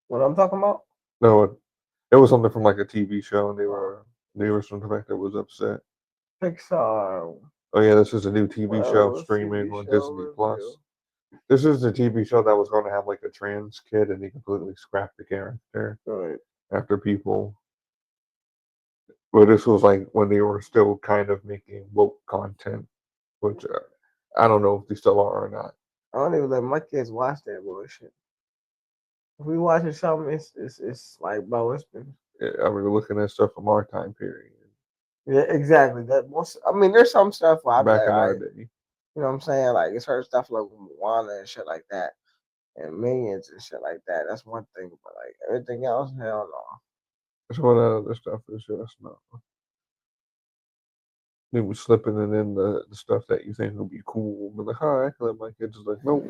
What I'm talking about? No, it was something from like a TV show, and they were something like that was upset. Pixar. Oh yeah, this is a new TV show Well, streaming TV on show Disney review. Plus. This is the TV show that was going to have like a trans kid, and he completely scrapped the character Right. after people. But this was like when they were still kind of making woke content, which I don't know if they still are or not. I don't even let my kids watch that bullshit. If we watching something, it's like, bro, it's been. I mean, looking at stuff from our time period, Yeah, exactly. That most. I mean, there's some stuff where I be back like, in all our right, day. you know what I'm saying? Like, it's certain stuff like Moana and shit like that, and Minions and shit like that. That's one thing, but like everything else, hell no. So what other stuff is just not. They were slipping it in the stuff that you think would be cool, but like, oh, I can let my kids is like, nope.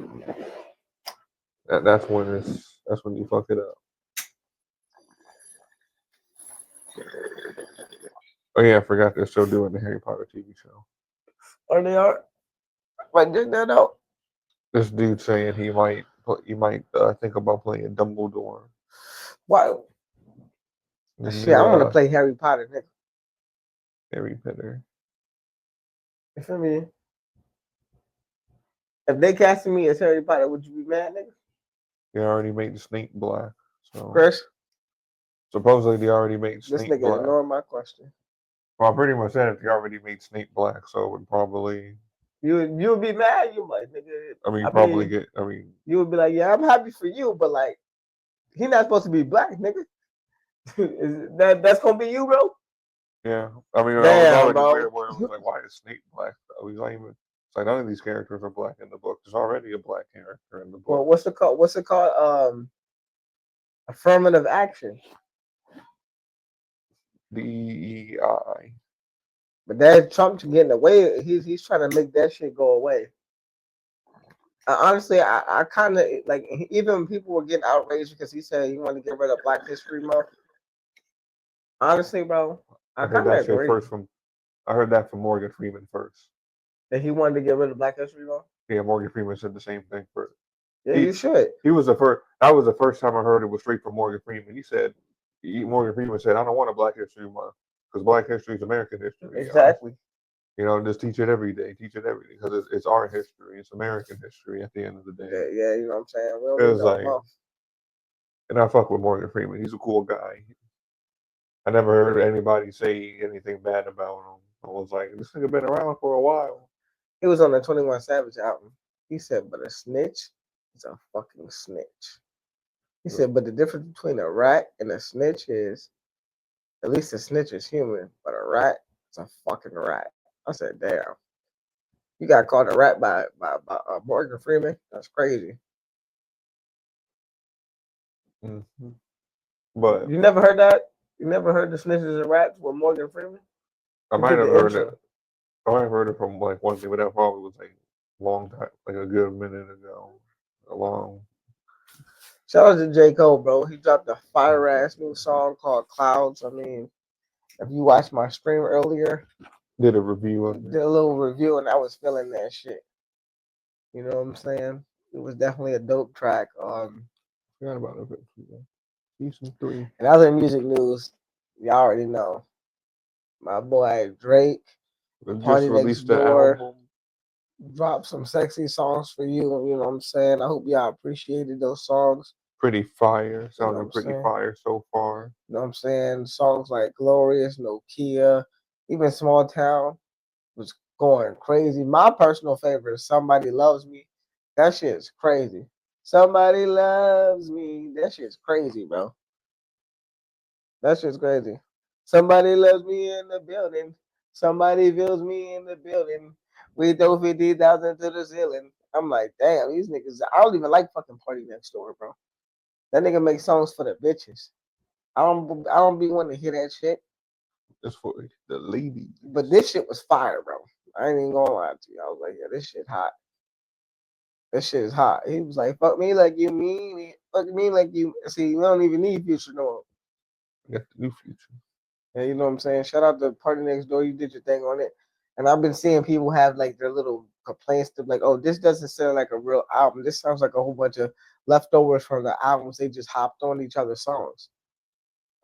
That's when you fuck it up. Oh yeah, I forgot they're still doing the Harry Potter TV show. Or they are. Like, did that out? This dude saying he might think about playing Dumbledore. Why? The Shit, new I want to play Harry Potter, nigga. Harry Potter. You feel me? If they casted me as Harry Potter, would you be mad, nigga? They already made the Snape black, so Chris, supposedly they already made this Snape nigga black. ignored my question. Well, I pretty much said if they already made Snape black, so it would probably. You would be mad. You like, nigga. I mean, probably get. I mean, you would be like, yeah, I'm happy for you, but like, he not supposed to be black, nigga. That's gonna be you, bro. yeah. I mean, it was Damn, already bro. weird where it was like, why is Snape black? Though? He's not even. It's like none of these characters are black in the book. There's already a black character in the book. Well, what's it called? Affirmative action. DEI. But that Trump's getting away. He's trying to make that shit go away. Honestly, I kind of like, even people were getting outraged because he said he wanted to get rid of Black History Month. Honestly, bro, I heard kind of that shit agree first from. I heard that from Morgan Freeman first. that he wanted to get rid of Black History Month. Yeah, Morgan Freeman said the same thing first. Yeah, you should. He was the first. That was the first time I heard it was straight from Morgan Freeman. Morgan Freeman said, I don't want a Black History Month because Black history is American history. Exactly. Just teach it every day. Teach it every day because it's our history. It's American history at the end of the day. Yeah, you know what I'm saying. We It don't was need like, no month. and I fuck with Morgan Freeman. He's a cool guy. I never heard anybody say anything bad about him. I was like, this nigga been around for a while. He was on the 21 Savage album. He said, but a snitch is a fucking snitch. He said, but the difference between a rat and a snitch is, at least a snitch is human, but a rat is a fucking rat. I said, damn. You got called a rat by Morgan Freeman? That's crazy. Mm-hmm. But you never heard that? You never heard the snitches and rats with Morgan Freeman? I might have heard it. I might have heard it from like one thing, but that probably was like a long time, like a good minute ago. Shout out to J. Cole, bro. He dropped a fire ass new song called Clouds. I mean, If you watched my stream earlier, Did a review of did it. a little review, and I was feeling that shit. You know what I'm saying? It was definitely a dope track. Forgot about it. Season 3. And other music news, y'all already know. My boy Drake, They Party just Next released the Door, album. dropped some sexy songs for you. You know what I'm saying? I hope y'all appreciated those songs. Pretty fire. You know what Sounding I'm pretty saying? fire so far. You know what I'm saying? Songs like Glorious, Nokia, even Small Town was going crazy. My personal favorite is Somebody Loves Me. That shit's crazy. Somebody loves me. That shit's crazy, bro. That shit's crazy. Somebody loves me in the building. Somebody feels me in the building. We throw 50,000 to the ceiling. I'm like, damn, these niggas. I don't even like fucking Party Next Door, bro. That nigga makes songs for the bitches. I don't be wanting to hear that shit. It's for the ladies. But this shit was fire, bro. I ain't even gonna lie to you. I was like, yeah, this shit hot. This shit is hot. He was like, fuck me like you mean it. Fuck me like you. See, we don't even need Future no more. Got the new Future. Yeah, you know what I'm saying? Shout out to Party Next Door. You did your thing on it. And I've been seeing people have like their little complaints to like, oh, this doesn't sound like a real album. This sounds like a whole bunch of leftovers from the albums. They just hopped on each other's songs.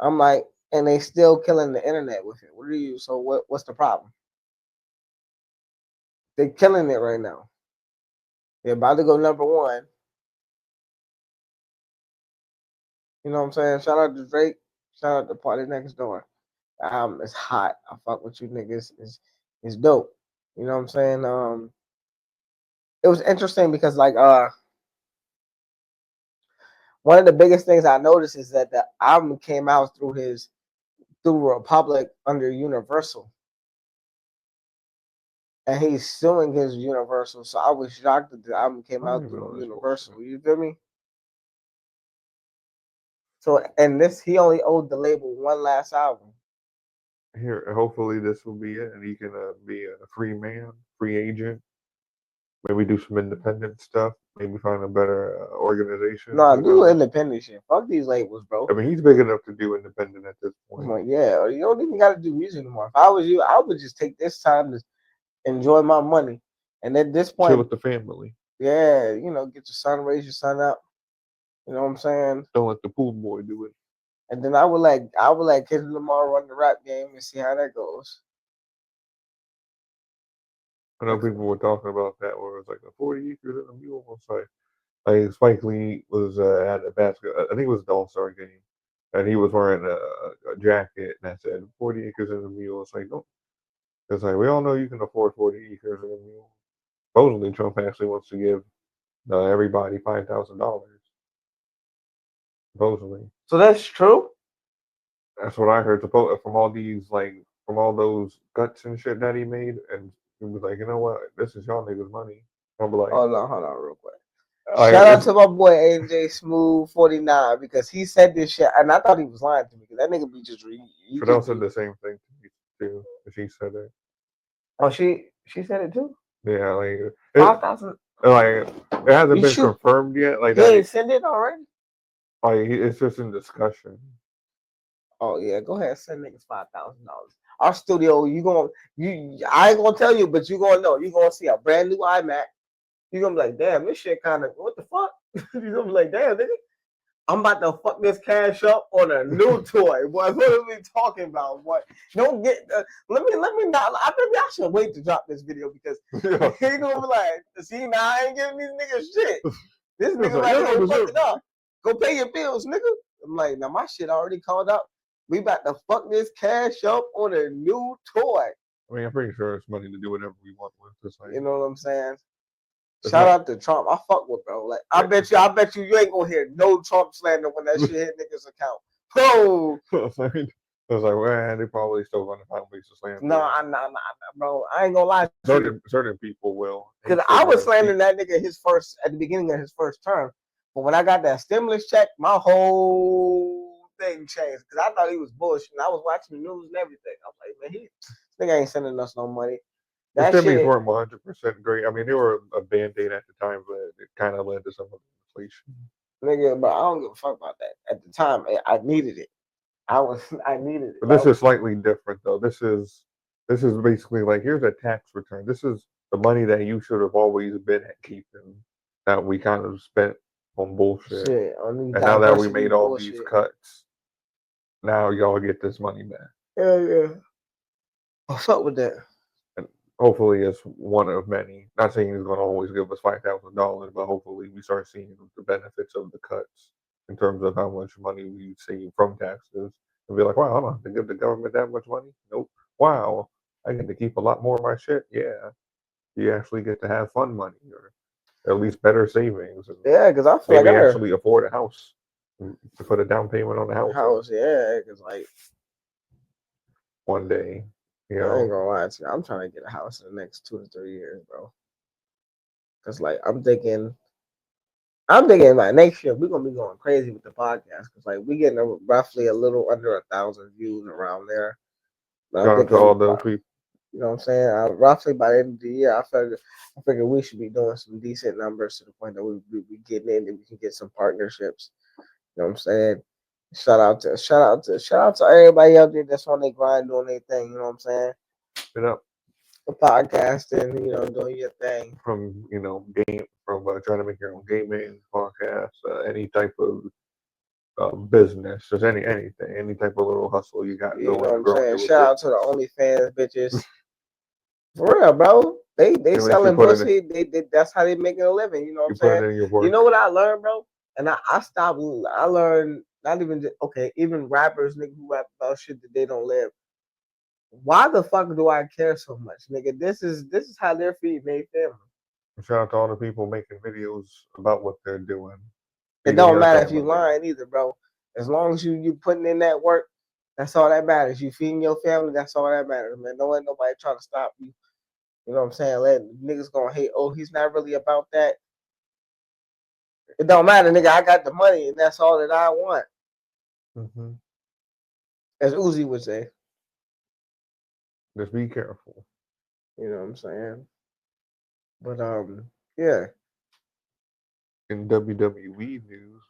I'm like, and they still killing the internet with it. What are you? So what's the problem? They're killing it right now. They're about to go #1. You know what I'm saying? Shout out to Drake. Shout out to Party Next Door. The album is hot. I fuck with you niggas. Is dope. You know what I'm saying? It was interesting because like one of the biggest things I noticed is that the album came out through Republic under Universal. And he's suing his Universal. So I was shocked that the album came I don't out even know through this Universal. bullshit. You feel me? So and this he only owed the label one last album. Here, hopefully this will be it, and he can be a free man, free agent. Maybe do some independent stuff. Maybe find a better organization. Nah, Who do knows? independent shit. Fuck these labels, bro. I mean, he's big enough to do independent at this I'm point. like, yeah, you don't even got to do music anymore. If I was you, I would just take this time to enjoy my money. And at this Chill point, with the family. yeah, get your son, raise your son up. You know what I'm saying? Don't let the pool boy do it. And then I would let Kendrick Lamar run the rap game and see how that goes. I know people were talking about that where it was like a 40 acres and a mule. It's like Spike Lee was at a basketball, I think it was the All-Star game, and he was wearing a jacket that said 40 acres and a mule. It's like, no. It's like, we all know you can afford 40 acres and a mule. Supposedly, Trump actually wants to give everybody $5,000. Supposedly. So that's true. That's what I heard from all these, like, from all those cuts and shit that he made. And he was like, you know what? This is y'all niggas' money. I'll be like, Hold on, real quick. like Shout out to my boy AJ Smooth 49 because he said this shit and I thought he was lying to me because that nigga be just Fidel said the same thing to me, too. She said it. Oh, she said it too. Yeah, like, 5,000. like it hasn't You been shoot. confirmed yet. Like, He that, ain't send it already. like, it's just in discussion. Oh yeah, go ahead, send niggas $5,000. Our studio, I ain't gonna tell you, but you gonna know. You gonna see a brand new iMac. You gonna be like, damn, this shit kind of what the fuck? You gonna be like, damn, nigga, I'm about to fuck this cash up on a new toy. Boy, what are we talking about? What? Don't get. Let me not. Maybe I should wait to drop this video because he gonna be like, see, now I ain't giving these niggas shit. This nigga like, right yeah, here but fucking up. Go pay your bills, nigga. I'm like, now my shit already called up. We about to fuck this cash up on a new toy. I mean, I'm pretty sure it's money to do whatever we want with. It's like, You know what I'm saying? it's Shout not- out to Trump. I fuck with bro. Like I bet you ain't gonna hear no Trump slander when that shit hit niggas account. Oh, I was like, well, they probably still gonna find ways to slander. no, bro. I ain't gonna lie. Certain people will. Because I was slandering that nigga at the beginning of his first term. But when I got that stimulus check, my whole thing changed. Because I thought he was bullshit. I was watching the news and everything. I was like, man, this nigga ain't sending us no money. The That stimmies shit, weren't 100% great. I mean, they were a band-aid at the time, but it kind of led to some of the inflation. nigga, but I don't give a fuck about that. At the time, I needed it. I needed it. But this is slightly different though. This is basically like here's a tax return. This is the money that you should have always been at keeping that we kind of spent on bullshit. Shit, on these And now that we diversity made all these bullshit. cuts, now y'all get this money back. Yeah. What's up with that? And hopefully it's one of many. Not saying he's gonna always give us $5,000, but hopefully we start seeing the benefits of the cuts in terms of how much money we save from taxes. And be like, wow, I don't have to give the government that much money. Nope. Wow, I get to keep a lot more of my shit. Yeah. You actually get to have fun money or at least better savings. And Yeah, because I feel maybe like I actually afford a house to put a down payment on the house. yeah, because like One day. You I ain't know, gonna lie to you, I'm trying to get a house in the next 2 to 3 years, bro. Cause like I'm thinking like next year we're gonna be going crazy with the podcast. Cause like we getting roughly a little under 1,000 views around there. But I'm shout out to thinking, all those people. you know what I'm saying? Roughly by the end of the year, I figure we should be doing some decent numbers to the point that we getting in and we can get some partnerships. You know what I'm saying? Shout out to everybody out there that's on their grind doing their thing. You know what I'm saying? You know, Podcasting, doing your thing. from trying to make your own gaming podcast, any type of business, just anything, any type of little hustle you got You know going what to I'm grow saying? into a Shout out to the OnlyFans bitches. For real, bro. They At least selling you put it pussy. They that's how they making a living. You know what I'm You put saying? it in your You work. know what I learned, bro? And I stopped. I learned not even okay. Even rappers, nigga, who rap about shit that they don't live. Why the fuck do I care so much, nigga? This is how they're feeding their family. Shout out to all the people making videos about what they're doing. It Feeding don't their matter if you family. lying either, bro. As long as you putting in that work, that's all that matters. You feeding your family, that's all that matters, man. Don't let nobody try to stop you. You know what I'm saying? Let niggas gonna hate. Oh, he's not really about that. It don't matter, nigga. I got the money, and that's all that I want. Mm-hmm. As Uzi would say. Just be careful. You know what I'm saying? But yeah. In WWE news,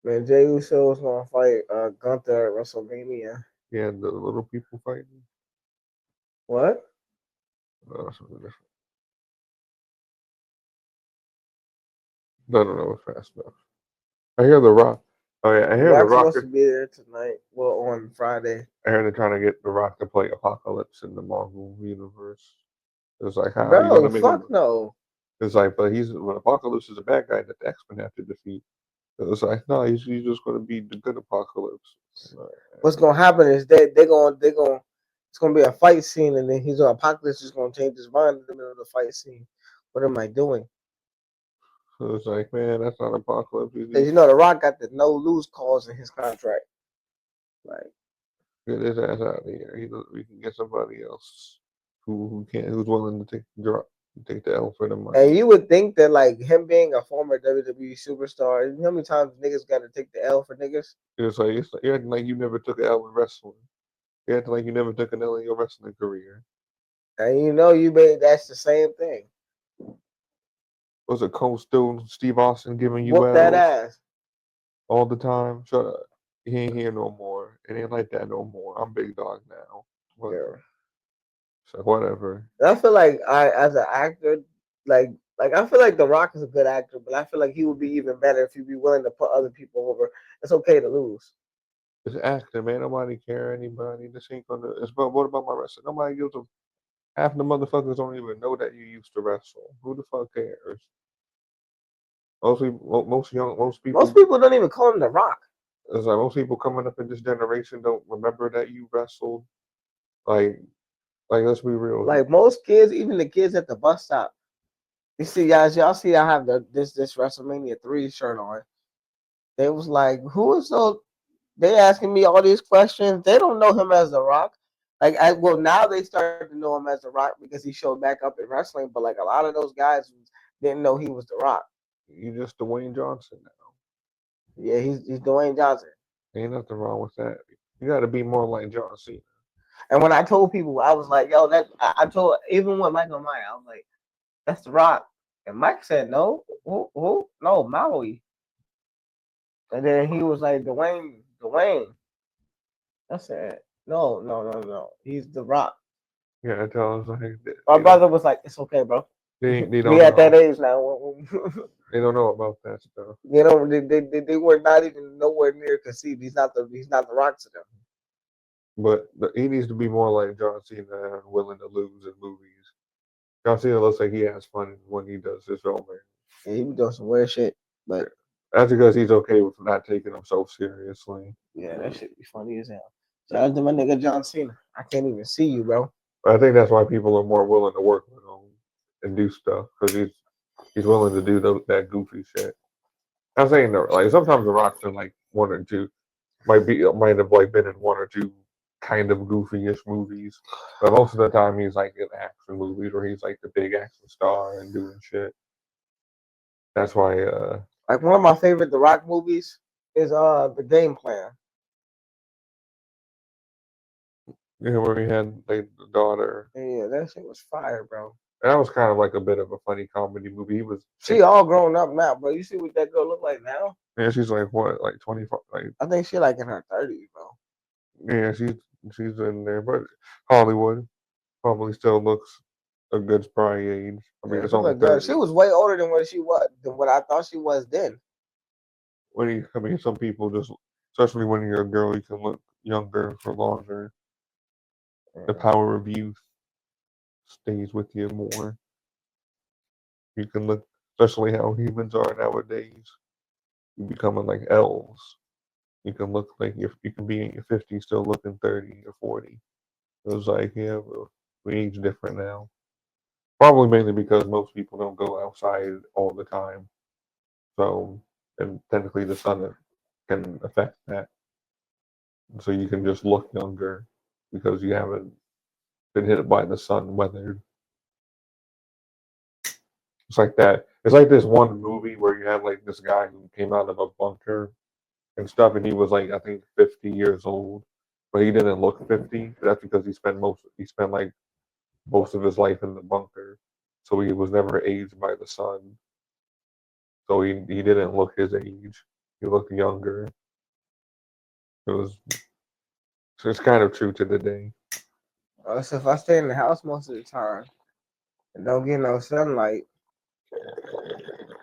Man, Jey Uso is gonna fight Gunther at WrestleMania. yeah, the little people fighting. What? Something different. No, it's fast enough. I hear the Rock. Oh yeah, I The hear the Rock's Rock. supposed to be there tonight. Well, on Friday. I heard they're trying to get the Rock to play Apocalypse in the Marvel universe. It's like, how are you Bro, gonna make him? fuck no. It's like, but when Apocalypse is a bad guy that the X-Men have to defeat. It's like, no, he's just gonna be the good Apocalypse. What's gonna happen is they're gonna it's gonna be a fight scene, and then Apocalypse is gonna change his mind in the middle of the fight scene. What am I doing? So it's like, man, that's not Apocalypse. Because the Rock got the no lose clause in his contract. Like, get his ass out of here. We can get somebody else who's willing to take the L for the money. and you would think that like him being a former WWE superstar, you know how many times niggas got to take the L for niggas? It's like you're acting like you never took an L in wrestling. You're acting like you never took an L in your wrestling career. And you made that's the same thing. Was it Cold Stone Steve Austin giving you Whoop that L's ass. all the time? Shut up. He ain't here no more. It ain't like that no more. I'm big dog now. Yeah. So whatever. And I feel like as an actor, like I feel like The Rock is a good actor, but I feel like he would be even better if he'd be willing to put other people over. It's okay to lose. It's acting, man. Nobody care anybody. This ain't gonna. It's about what about my wrestling? Nobody gives a. Half the motherfuckers don't even know that you used to wrestle. Who the fuck cares? Most people, Most people don't even call him The Rock. It's like most people coming up in this generation don't remember that you wrestled. Like let's be real. Like most kids, even the kids at the bus stop. You see, guys, y'all see I have this WrestleMania 3 shirt on. They was like, who is so they asking me all these questions. They don't know him as The Rock. Now they start to know him as The Rock because he showed back up in wrestling. But like a lot of those guys didn't know he was The Rock. You just Dwayne Johnson now. Yeah, he's Dwayne Johnson. Ain't nothing wrong with that. You got to be more like John Cena. And when I told people, I was like, yo, I told even with Michael Meyer, I was like, that's The Rock. And Mike said, no, who? No, Maui. And then he was like, Dwayne Dwayne. That's it. No. He's The Rock. Yeah, I tell us like My brother was like, "It's okay, bro. they We don't at that know. age now." They don't know about that stuff. You know, they were not even nowhere near conceived. He's not the Rock to them. But he needs to be more like John Cena and willing to lose in movies. John Cena looks like he has fun when he does his filming. Yeah, he was doing some weird shit, but That's because he's okay with not taking himself seriously. yeah, that shit be funny as hell. Shout out to my nigga John Cena. I can't even see you, bro. But I think that's why people are more willing to work with him and do stuff because he's willing to do that goofy shit. I'm saying though, like sometimes the Rock's in like one or two might have like been in one or two kind of goofy-ish movies, but most of the time he's like in action movies where he's like the big action star and doing shit. That's why Like one of my favorite The Rock movies is The Game Plan. where he had like the daughter. Yeah, that shit was fire, bro. And that was kind of like a bit of a funny comedy movie. He was She all grown up now, bro. You see what that girl look like now? yeah, she's like what, like 25, like I think she like in her 30s, bro. yeah, she's in there, but Hollywood probably still looks a good spry age. I mean, Yeah, it's she only look good. 30. She was way older than what I thought she was then. I mean, some people just, especially when you're a girl, you can look younger for longer. The power of youth stays with you more. You can look, especially how humans are nowadays. You becoming like elves. You can look like you can be in your 50s still looking 30 or 40. It was like, yeah, well, we age different now. Probably mainly because most people don't go outside all the time. So, and technically the sun can affect that. So you can just look younger because you haven't been hit by the sun, weathered. It's like that. It's like this one movie where you have like this guy who came out of a bunker and stuff, and he was like I think 50 years old, but he didn't look 50. That's because he spent like most of his life in the bunker, so he was never aged by the sun. So he didn't look his age. He looked younger. It was so it's kind of true to the day. So if I stay in the house most of the time and don't get no sunlight,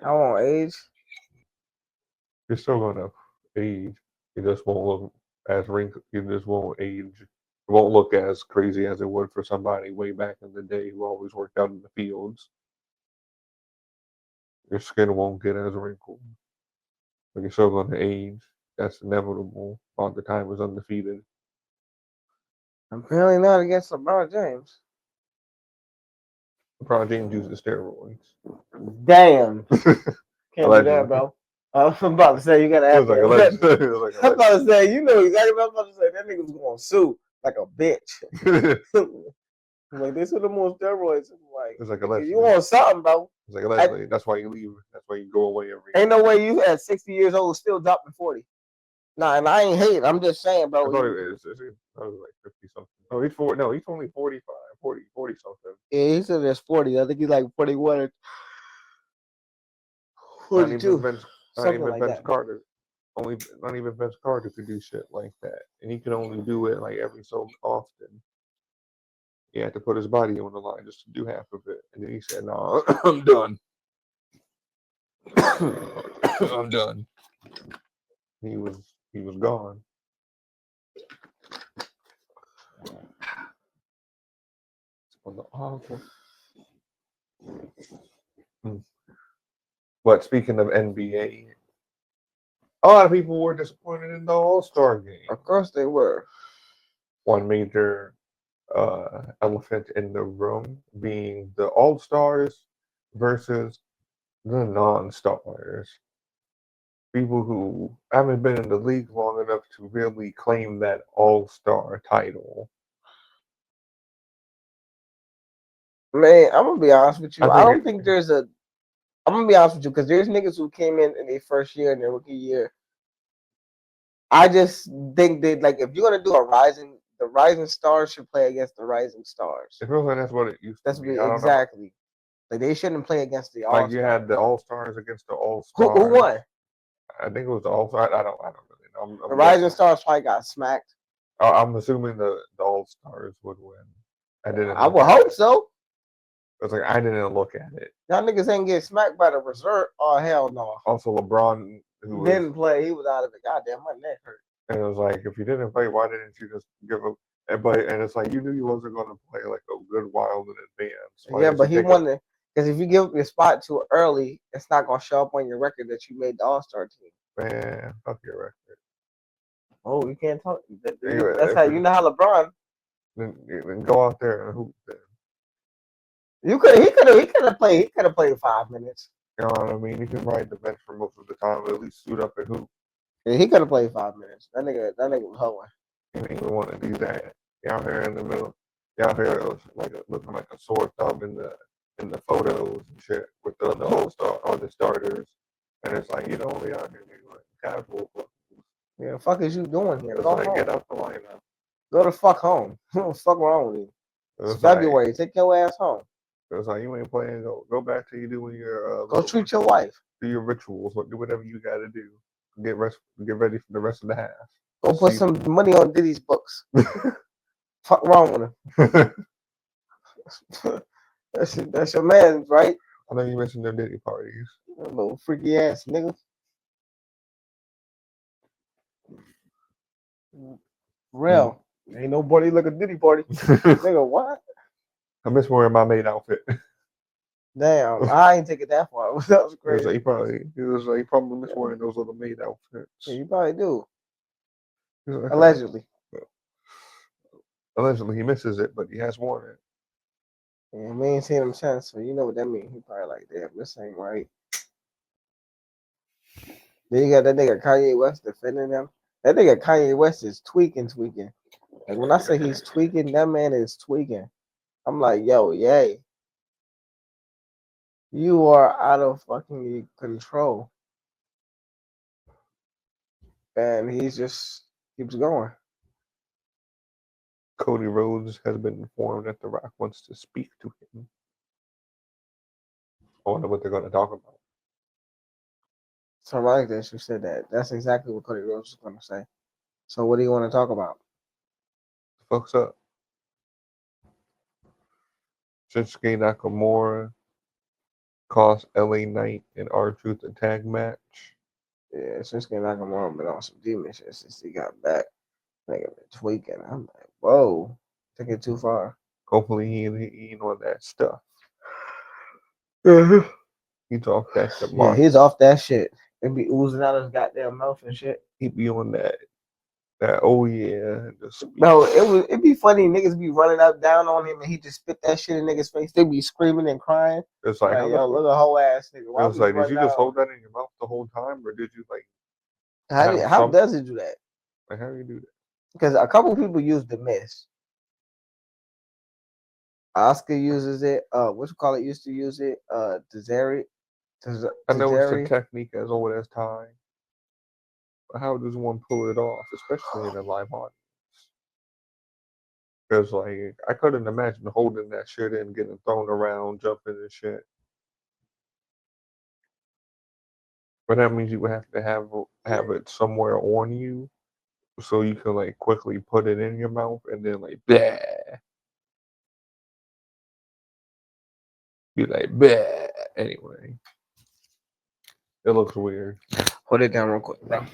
I won't age. You're still gonna age. You just won't look as wrinkled. You just won't age. It won't look as crazy as it would for somebody way back in the day who always worked out in the fields. Your skin won't get as wrinkled, but you're still gonna age. That's inevitable. Father Time is undefeated. I'm apparently not against LeBron James. LeBron James uses steroids. Damn. Can't do Allegedly. that, bro. I'm about to say you gotta It have was like a that. legend. It was like I'm a about to say, you know exactly what I'm about to say. That nigga was gonna sue like a bitch. legend. Like this with them on steroids. I'm like, It's like a nigga, legend. you want something, bro? It's like allegedly. That's why you leave. That's why you go away every. Ain't no way you at 60 years old still dropping 40. Nah, and I ain't hating. I'm just saying, I bro. thought I was like 50 something. Oh, he's 40. No, he's only 45, 40 something. Yeah, he said there's 40. I think he's like 41 or Not even 42. Vince, not Something even like Vince that. Carter. Not even Vince Carter could do shit like that, and he could only do it like every so often. He had to put his body on the line just to do half of it, and then he said, "No, I'm done. I'm done." He was gone. On the awful. But speaking of NBA, a lot of people were disappointed in the All-Star game. Of course they were. One major elephant in the room being the All-Stars versus the non-stars. People who haven't been in the league long enough to really claim that All-Star title. Man, I'm gonna be honest with you. I I think don't think there's a. I'm gonna be honest with you because there's niggas who came in their first year and their rookie year. I just think that like if you're gonna do the rising stars should play against the rising stars. It feels like that's what it used to That's be. I don't exactly. Like they shouldn't play against the know. all. Like you had the All-Stars against the All-Stars. Who won? I think it was the All-Stars. I don't really The Rising Stars probably got smacked. I'm assuming the All Stars would win. I would hope so. It's like I didn't look at it. Y'all niggas ain't get smacked by the Reserve. Oh hell no. Also, LeBron, who didn't play, he was out of it. Goddamn, my neck hurt. And it was like, if you didn't play, why didn't you just give him? And it's like you knew you wasn't going to play like a good while in advance. Yeah, but he wanted, because if you give up your spot too early, it's not gonna show up on your record that you made the All-Star team. Man, fuck your record. Oh, you can't talk. Anyway, That's how you know how LeBron. Then go out there and hoop. Then he could have played 5 minutes. you know what I mean. He can ride the bench for most of the time, but at least suit up and hoop. Yeah, he could have played 5 minutes. That nigga was hoeing. He didn't even want to do that. Out here in the middle, out here it was like looking like a sore thumb in the photos and shit with the whole all the starters, and it's like you know we out here like casual. Yeah, fuck is you doing here? It's Go like home. get out the lineup. Go the fuck home. What the fuck wrong with you? It's February. Like, take your ass home. It's like you ain't playing. Go back to you doing your. Go treat your wife. Do your rituals. Do whatever you got to do. Get ready for the rest of the half. Go put some money on Diddy's books. Fuck wrong with him. That's your man, right? I know you mentioned them Diddy parties. Little freaky ass nigga. Real. Ain't nobody like a Diddy party. Nigga, what? I miss wearing my maid outfit. Damn, I ain't take it that far. That was crazy. He probably miss wearing those little maid outfits. Yeah, you probably do. Like, allegedly. Allegedly, he misses it, but he has worn it. Yeah, we ain't seen him since, so you know what that means. He probably like, damn, this ain't right. Then you got that nigga Kanye West defending him. That nigga Kanye West is tweaking. Like when I say he's tweaking, that man is tweaking. I'm like, yo, yay. You are out of fucking control. And he just keeps going. Cody Rhodes has been informed that The Rock wants to speak to him. I wonder what they're going to talk about. So I like that you said that. That's exactly what Cody Rhodes was going to say. So what do you want to talk about? Fuck's up. Shinsuke Nakamura cost LA Knight and R-Truth a tag match. Yeah, Shinsuke Nakamura been on some demon shit since he got back. Nigga been tweaking. I'm like, whoa, took it too far. Hopefully he ain't on that stuff. He's off that shit. Yeah, he's off that shit. It be oozing out his goddamn mouth and shit. He be on that oh yeah. No, it'd be funny. Niggas be running up down on him and he just spit that shit in niggas' face. They be screaming and crying. It's like yo, look a whole ass nigga. Why was like, did you just hold that in your mouth the whole time, or did you like? How does it do that? Like how do you do that? Because a couple people use the mist. Oscar uses it. What you call it? Used to use it. Desiree. I know it's a technique as old as time. But how does one pull it off, especially in a live audience? Because like I couldn't imagine holding that shit in, getting thrown around, jumping and shit. But that means you would have to have it somewhere on you, so you can like quickly put it in your mouth and then like bah. Be like bah. Anyway, it looks weird. Put it down real quick. No.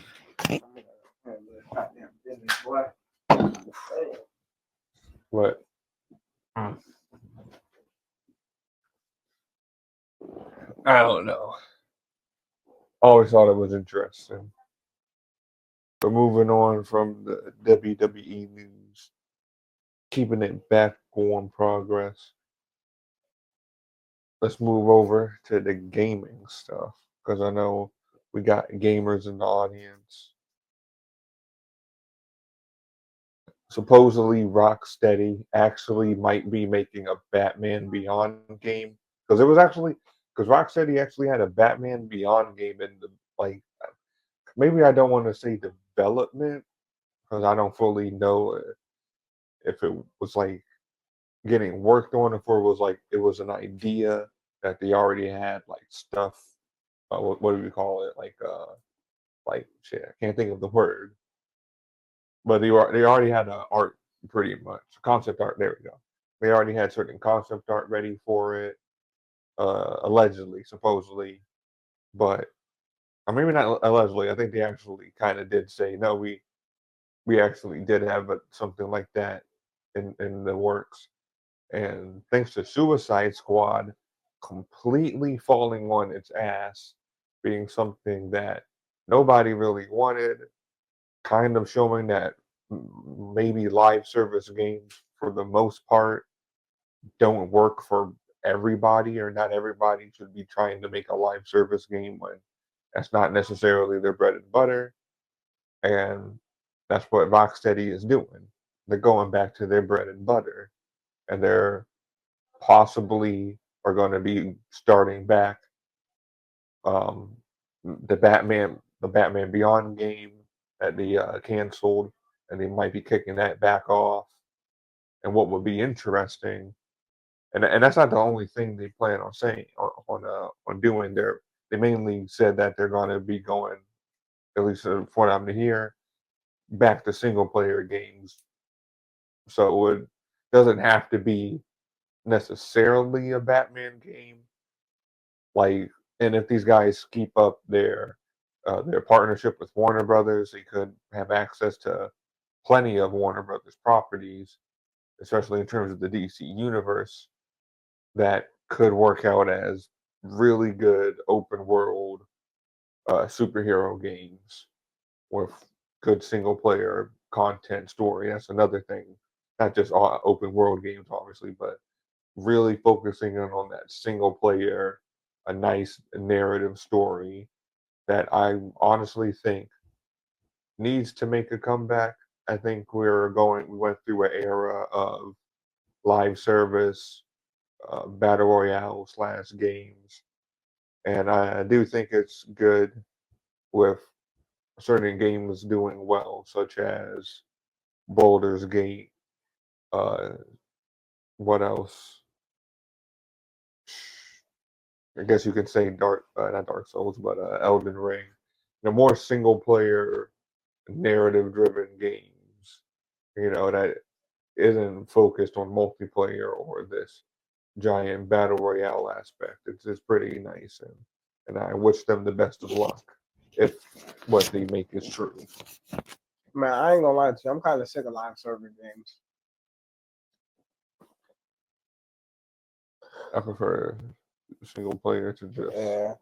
What? I don't know. Always thought it was interesting. But moving on from the WWE news, keeping it back on progress. Let's move over to the gaming stuff, because I know we got gamers in the audience. Supposedly Rocksteady actually might be making a Batman Beyond game, because Rocksteady actually had a Batman Beyond game in the maybe I don't want to say development, because I don't fully know if it was like getting worked on, if it was an idea that they already had like stuff. What do we call it? like shit. I can't think of the word, but they already had art pretty much concept art. There we go. They already had certain concept art ready for it, allegedly, supposedly, but or maybe not allegedly. I think they actually kind of did say no. We actually did have something like that in the works, and thanks to Suicide Squad completely falling on its ass, being something that nobody really wanted, kind of showing that maybe live service games for the most part don't work for everybody, or not everybody should be trying to make a live service game when that's not necessarily their bread and butter. And that's what Rocksteady is doing. They're going back to their bread and butter, and they're possibly are going to be starting back um, the Batman Beyond game that they canceled, and they might be kicking that back off. And what would be interesting, and that's not the only thing they plan on saying on doing. They mainly said that they're going to be going, at least from what I'm to hear, back to single player games. So it doesn't have to be necessarily a Batman game. Like, and if these guys keep up their partnership with Warner Brothers, they could have access to plenty of Warner Brothers properties, especially in terms of the DC universe, that could work out as really good open world superhero games with good single player content story. That's another thing. Not just all open world games, obviously, but really focusing in on that single player, a nice narrative story that I honestly think needs to make a comeback. I think we went through an era of live service, battle royale / games, and I do think it's good with certain games doing well, such as Baldur's Gate. Uh, what else? I guess you could say not Dark Souls, but Elden Ring. More single player, narrative driven games. That isn't focused on multiplayer or this giant battle royale aspect. It's pretty nice, and I wish them the best of luck if what they make is true. Man, I ain't gonna lie to you. I'm kind of sick of live service games. I prefer single player to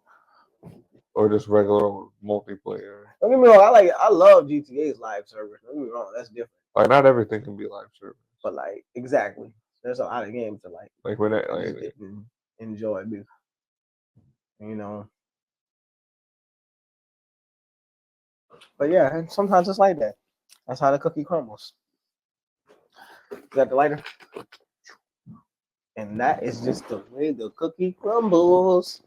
or just regular multiplayer. Don't get me wrong. I love GTA's live service. Don't get me wrong. That's different. Like, not everything can be live service. But like, exactly. There's a lot of games that like when I just didn't enjoy it. You know. But yeah, sometimes it's like that. That's how the cookie crumbles. You got the lighter? And that is just the way the cookie crumbles.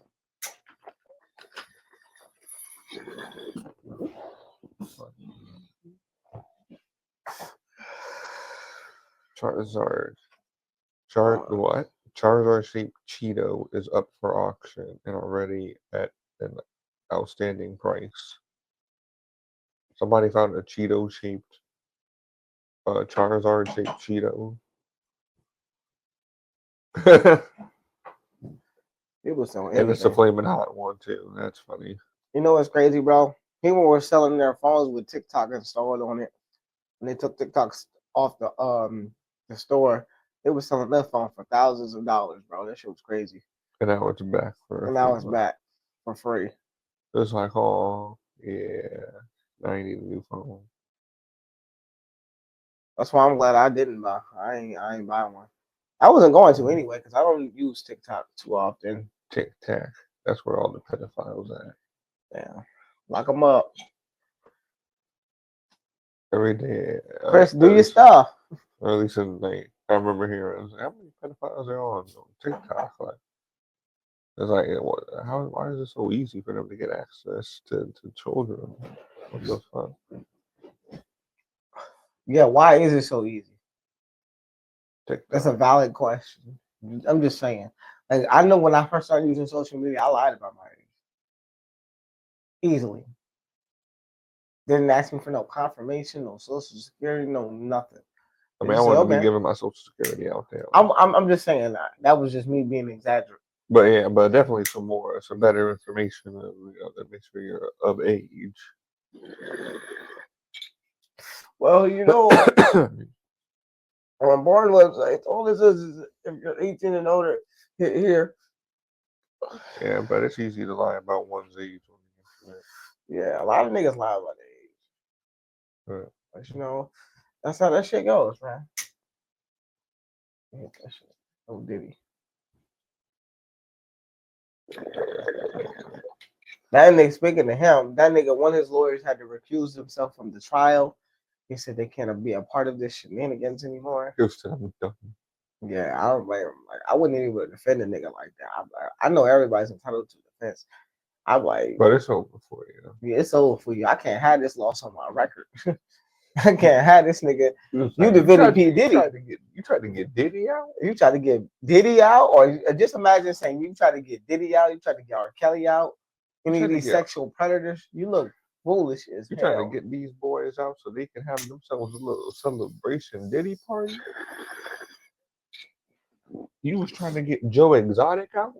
Charizard shaped Cheeto is up for auction and already at an outstanding price. Somebody found a Cheeto shaped Charizard shaped Cheeto. It was so And it's a flaming hot one too. That's funny. You know what's crazy, bro? People were selling their phones with TikTok installed on it. When they took TikToks off the store, they were selling their phone for thousands of dollars, bro. That shit was crazy. And now it's back back for free. It's like, oh yeah, now you need a new phone. That's why I'm glad I didn't buy. I ain't buying one. I wasn't going to anyway because I don't use TikTok too often. TikTok. That's where all the pedophiles at. Yeah, lock them up. Every day. Chris, do your stuff. Or at least in like, I remember hearing, how many pedophiles are on TikTok? Like, it's like, why is it so easy for them to get access to children? What the fuck? Yeah, why is it so easy? TikTok. That's a valid question. I'm just saying. Like, I know when I first started using social media, I lied about my age. Easily. Didn't ask me for no confirmation, no social security, no nothing. I They mean, I just say, wanted to be okay. giving my social security out there. I'm just saying that. That was just me being exaggerated. But yeah, but definitely some better information that makes sure you're of age. Well, you know, on born websites, all this is if you're 18 and older, hit here. Yeah, but it's easy to lie about one's age on the internet. Yeah, a lot of niggas lie about their age. Right. But you know, that's how that shit goes, man. Hit that shit. Oh, Diddy. That nigga, speaking to him, that nigga, one of his lawyers had to recuse himself from the trial. He said they can't be a part of this shenanigans anymore. Houston, done. Yeah, I don't blame him. Like, I wouldn't even defend a nigga like that. I know everybody's entitled to defense. I'm like, But it's over for you. yeah, it's over for you. I can't have this loss on my record. I can't have this nigga. You defended P. Diddy. You tried to get Diddy out? You tried to get Diddy out, or just imagine saying you tried to get Diddy out, you tried to get R. Kelly out, any of these sexual predators. You look foolish as hell. You trying to get these boys out so they can have themselves a little celebration Diddy party? You was trying to get Joe Exotic out?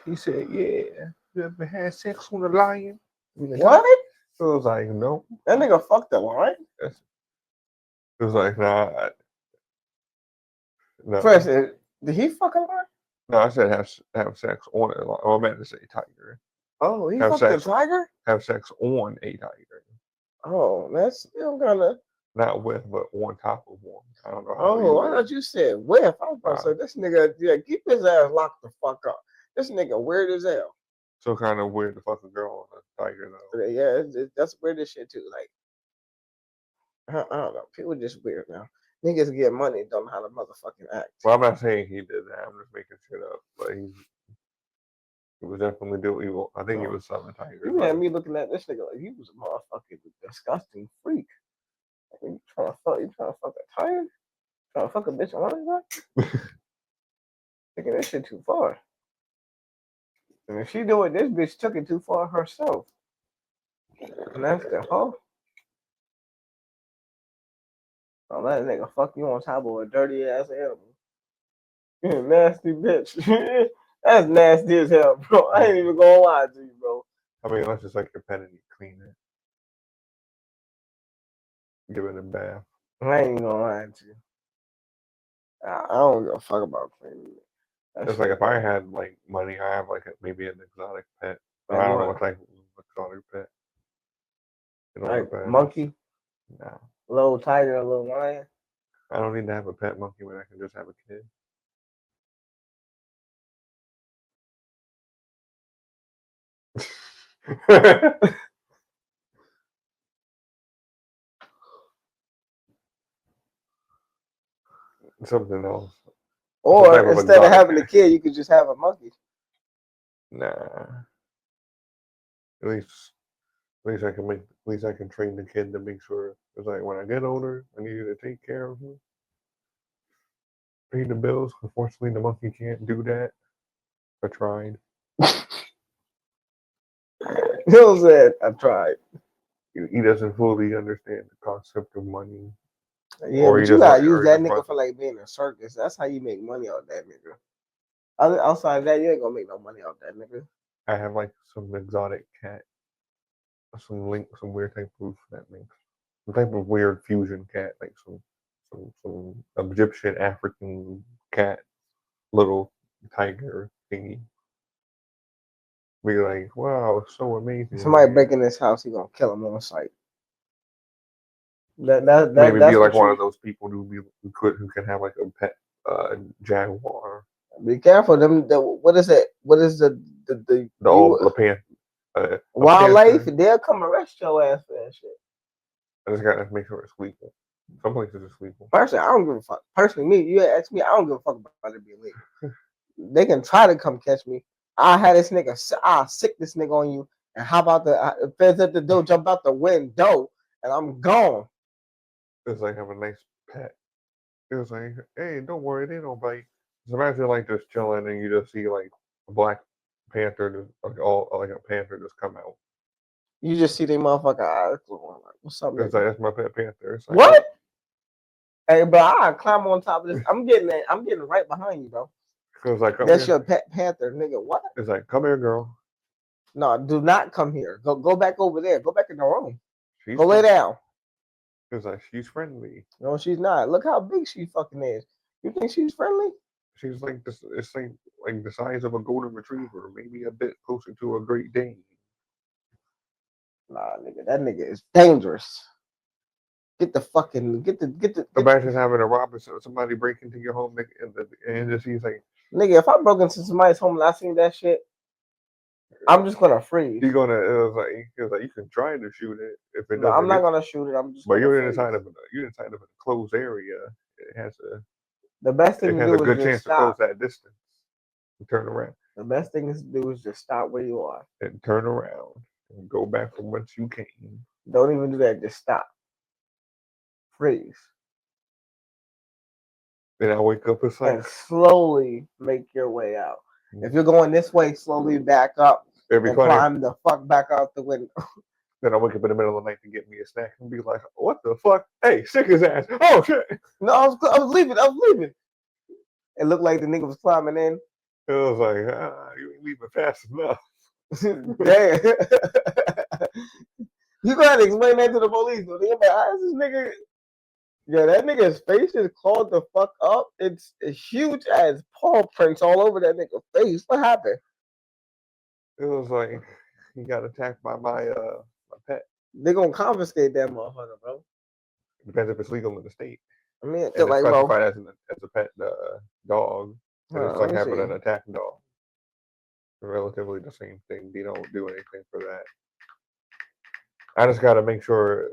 He said, yeah. You ever had sex with a lion? What? It was like, no. That nigga fucked the lion? It was like, nah. No. First, did he fuck a lion? No, I said have sex on a lion. Well, I meant to say tiger. Oh, he fucked a tiger? Have sex on a tiger. Oh, that's still gonna. Not with, but on top of one. I don't know. Oh, I thought you said with. I was about to say this nigga, yeah, keep his ass locked the fuck up. This nigga weird as hell. So kind of weird to fuck a girl on a tiger though. Yeah, that's weird as shit too. Like, I don't know. People just weird now. Niggas get money, don't know how to motherfucking act. Well, I'm not saying he did that. I'm just making shit up. But he was definitely doing evil. I think he was selling tigers. You had me looking at this nigga like he was a motherfucking disgusting freak. Like, you trying to fuck a tiger? Trying to fuck a bitch on that? Taking this shit too far. And if she do it, this bitch took it too far herself. And that's the hoe. I'll let a nigga fuck you on top of a dirty ass animal. You a nasty bitch. That's nasty as hell, bro. I ain't even gonna lie to you, bro. I mean, unless it's like your pet and you clean it. Give it a bath. I ain't even gonna lie to you. I don't give a fuck about cleaning it. It's like if I had like money, I have like maybe an exotic pet. Like I don't know what type of exotic pet. You know, like monkey? No. A little tiger, a little lion? I don't need to have a pet monkey when I can just have a kid. Something else. Or instead of having a kid, you could just have a monkey. Nah. At least I can train the kid to make sure it's like when I get older, I need you to take care of me. Pay the bills. Unfortunately, the monkey can't do that. I tried. Bill said, I tried. He doesn't fully understand the concept of money. Yeah, but you gotta use that nigga for like being a circus. That's how you make money out of that nigga. Outside of that, you ain't gonna make no money out of that nigga. I have like some exotic cat. Some weird type of some type of weird fusion cat, like some Egyptian African cat, little tiger thingy. Be like, wow, it's so amazing. Somebody break in this house, he gonna kill him on sight. Maybe be like one of those people who can have like a pet jaguar. Be careful, what is it? What is the old Lapan? Wildlife? They'll come arrest your ass for that shit. I just gotta make sure it's legal. Some places it's legal. Personally, I don't give a fuck. Personally, me, you ask me, I don't give a fuck about it being legal. They can try to come catch me. I'll sick this nigga on you, and how about the feds at the door jump out the window, and I'm gone. It's like have a nice pet. It was like, hey, don't worry, they don't bite. Just imagine like just chilling and you just see like a black panther, like all like a panther just come out. You just see they motherfucker eyes glowing. Like, what's up, It's nigga? like that's my pet panther. It's like, What? Hey, bro, I climb on top of this. I'm getting right behind you, bro. oh. It's like, come That's here. your pet panther, nigga. What? It's like, come here, girl. No, do not come here. Go back over there. Go back in the room. She's Go lay down. It's like she's friendly. No, she's not. Look how big she fucking is. You think she's friendly? She's like this. It's like the size of a golden retriever, maybe a bit closer to a Great Dane. Nah, nigga, that nigga is dangerous. Get the. Imagine having a robber, somebody break into your home and just he's like, Nigga, if I broke into somebody's home and I seen that shit, I'm just gonna freeze. you're gonna. It was like you can try to shoot it if it No, doesn't. I'm not gonna shoot it. I'm just. But gonna you're freeze. inside of a closed area. It has The best thing to a do good is chance just to close stop. that distance. And turn around The best thing to do is just stop where you are. and turn around and go back from whence you came. Don't even do that. Just stop. Freeze. Then I wake up. It's like And slowly make your way out. If you're going this way, slowly back up every and funny. climb the fuck back out the window. Then I wake up in the middle of the night to get me a snack and be like, "What the fuck? Hey, sick his ass! Oh shit!" No, I was leaving. It looked like the nigga was climbing in. It was like, you ain't leaving fast enough. Damn. You gotta explain that to the police. Though. They're like, how is this nigga? Yeah, that nigga's face is clawed the fuck up. It's huge as paw prints all over that nigga's face. What happened? It was like he got attacked by my pet. They gonna confiscate that motherfucker, bro. Depends if it's legal in the state. I mean, And it's like, bro. classified as a pet dog. And it's like having an attack dog. Relatively the same thing. They don't do anything for that. I just got to make sure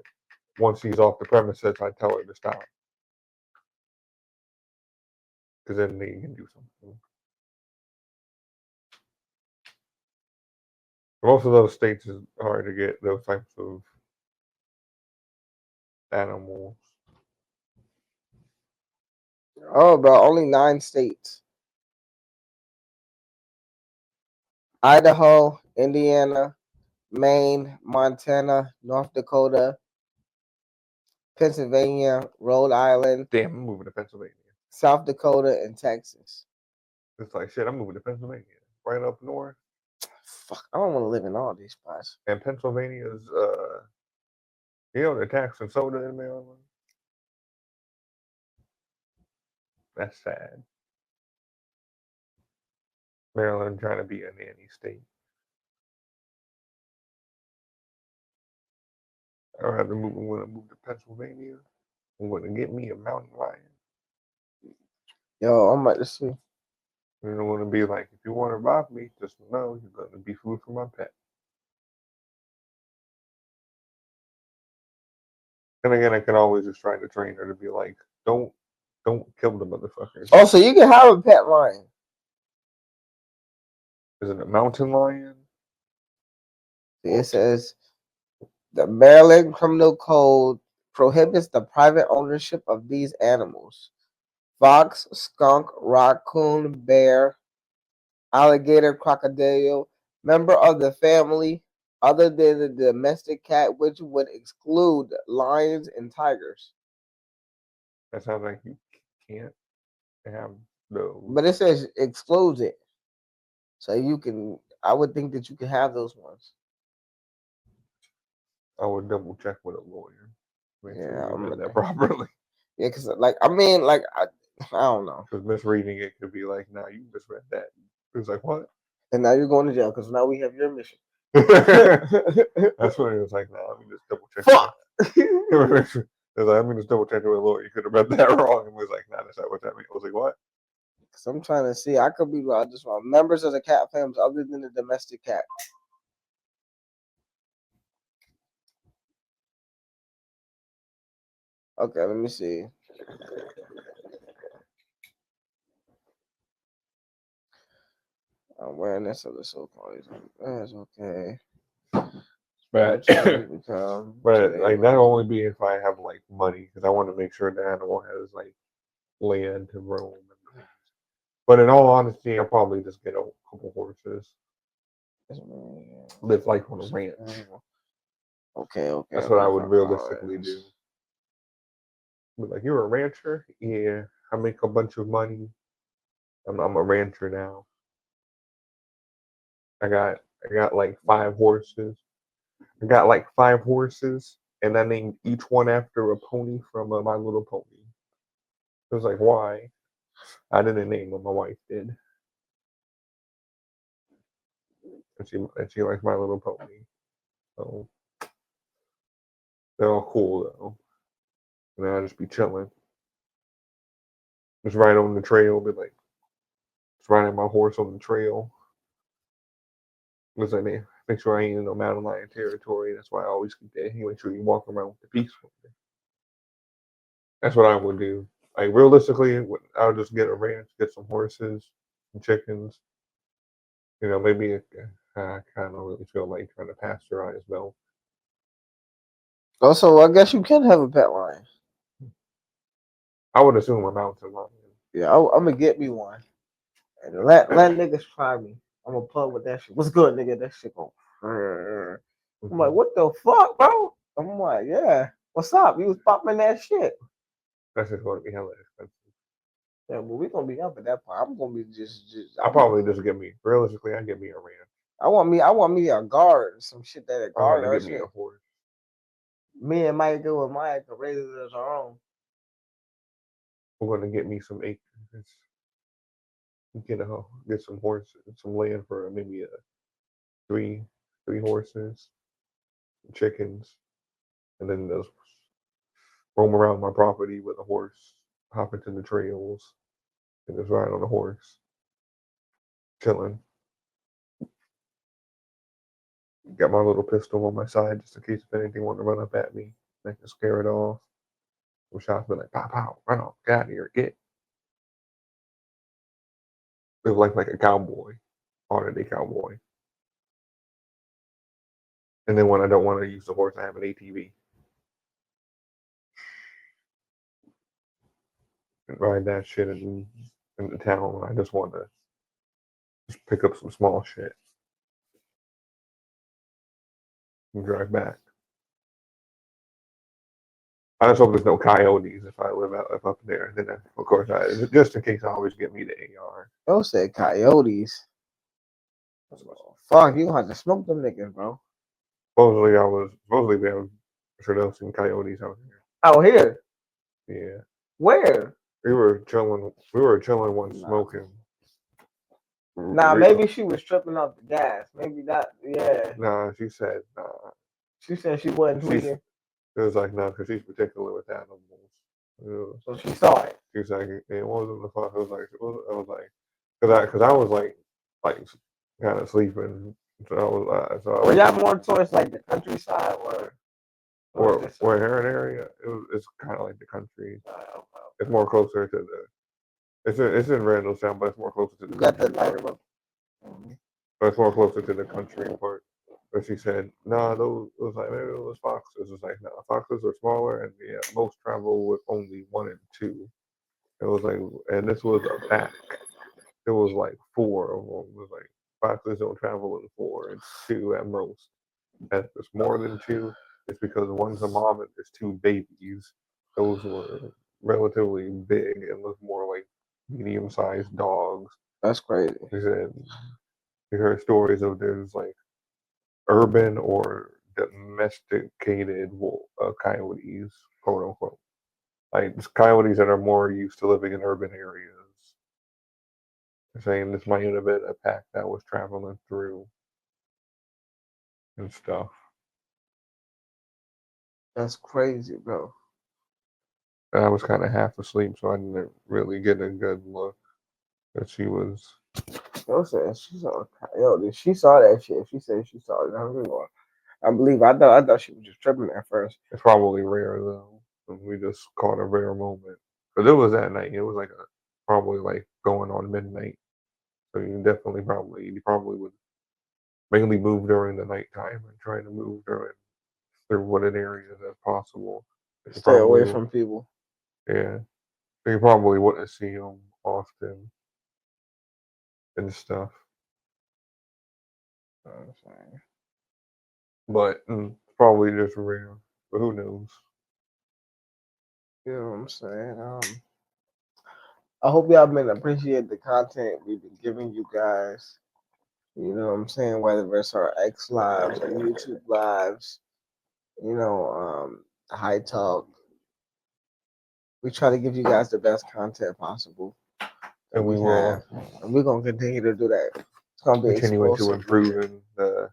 once he's off the premises, I tell her to stop. Because then they can do something. Most of those states is hard to get those types of animals. Oh, bro, only 9 states. Idaho, Indiana, Maine, Montana, North Dakota, Pennsylvania, Rhode Island. Damn, I'm moving to Pennsylvania. South Dakota, and Texas. It's like, shit, I'm moving to Pennsylvania. Right up north. Fuck, I don't want to live in all these spots. And Pennsylvania's, they're taxing soda in Maryland. That's sad. Maryland trying to be a nanny state. I'd rather when I move to Pennsylvania, I'm going to get me a mountain lion. Yo, I'm about to see. You don't want to be like, if you want to rob me, just know you're going to be food for my pet. And again, I can always just try to train her to be like, don't kill the motherfuckers. Oh, so you can have a pet lion. Is it a mountain lion? It says the Maryland Criminal Code prohibits the private ownership of these animals. Fox, skunk, raccoon, bear, alligator, crocodile, member of the family, other than the domestic cat, which would exclude lions and tigers. That sounds like you can't have those. But it says excludes it. So you can, I would think that you can have those ones. I would double check with a lawyer. Make Yeah, sure I'm you read gonna- that properly. Yeah, because I don't know. Because misreading it could be like, nah, you misread that. It's like, what? And now you're going to jail because now we have your mission. That's when it was like, nah, let me just double check. Fuck. It was like, let me just double check with a lawyer. You could have read that wrong. And was like, nah, that's not what that means. I was like, what? Because I'm trying to see. I could be just wrong. Members of the cat family other than the domestic cat. Okay, let me see. Awareness of the so-called. That's okay. But like that'll only be if I have like money, because I want to make sure the animal has like land to roam. But in all honesty, I'll probably just get a couple horses. Live life on a ranch. Okay. That's what I would realistically do. Be like, you're a rancher? Yeah, I make a bunch of money. I'm a rancher now. I got like 5 horses. I got like 5 horses, and I named each one after a pony from My Little Pony. It was like, why? I didn't name them. My wife did, and she likes My Little Pony. So they're all cool though. And then I just be chilling, just ride on the trail, be like, just riding my horse on the trail. Because I mean, make sure I ain't in no mountain lion territory. That's why I always keep that. You make sure you walk around with the peaceful. That's what I would do. Like realistically, I would just get a ranch, get some horses, some chickens. Maybe I kind of really feel like trying to pasteurize milk. Also, I guess you can have a pet lion. I would assume a mountain lion. Yeah, I'm gonna get me one and let niggas try me. I'm gonna plug with that shit. What's good, nigga? That shit go. I'm like, what the fuck, bro? I'm like, yeah. What's up? You was popping that shit. That's just going to be hella expensive. Yeah, but we gonna be up at that point. I'm gonna be just. I'll probably just get me. Realistically, I get me a ranch. I want me a guard, some shit that a I guard want to or get me shit. a horse. Me and Mike do it. Mike can raise it as our own. We're going to get me some acres. Get some horses, some land for maybe three horses, chickens, and then just roam around my property with a horse, hop into the trails, and just ride on a horse, chilling. Got my little pistol on my side just in case if anything want to run up at me, I can scare it off. Some shots be like, pow, pow, run off, get out of here, get. Live like a cowboy, modern day cowboy. And then when I don't want to use the horse, I have an ATV. And ride that shit in the town when I just want to just pick up some small shit and drive back. I just hope there's no coyotes if I live up there. Then, of course, just in case, I always get me the AR. Don't say coyotes. Fuck, you gonna have to smoke them niggas, bro. Supposedly we have some coyotes out here. Out here? Yeah. Where? We were chilling once smoking. Nah, maybe she was tripping off the gas. Maybe not. Yeah. Nah, she said nah. She said she wasn't tweaking. It was like no, because she's particular with animals. So she saw it. She was like, it wasn't the fuck. I was like, because I was like kind of sleeping. So I was. Were y'all more towards like the countryside or here in area? It's kind of like the country. It's more closer to the. It's in Randallstown, but it's more closer to the. Got the lighter up. But it's more closer to the country part. But she said, no, those it was like maybe those foxes. It was like, no, foxes are smaller and most travel with only 1 and 2. It was like, and this was a pack. It was like 4 of them. It was like foxes don't travel in 4, it's 2 at most. If it's more than 2, it's because one's a mom and there's 2 babies. Those were relatively big and looked more like medium-sized dogs. That's crazy. She said, you heard stories of there's like urban or domesticated coyotes, quote unquote. Like coyotes that are more used to living in urban areas. They're saying this might have been a pack that was traveling through and stuff. That's crazy, bro. And I was kind of half asleep, so I didn't really get a good look. But she was. Yo said she saw a coyote. She saw that shit. She said she saw it. I believe. I thought she was just tripping at first. It's probably rare though. We just caught a rare moment because it was that night. It was like probably like going on midnight. So you probably would mainly move during the nighttime and try to move through wooded areas as possible. Stay away from people. Yeah, so you probably wouldn't see them often and stuff. You know what I'm saying? But probably just real. But who knows? You know what I'm saying? I hope y'all been appreciate the content we've been giving you guys. You know what I'm saying? Whether it's our X lives or YouTube lives, High Talk. We try to give you guys the best content possible that And we we will have, and we're gonna continue to do that. It's gonna be continuing to explosive. improving the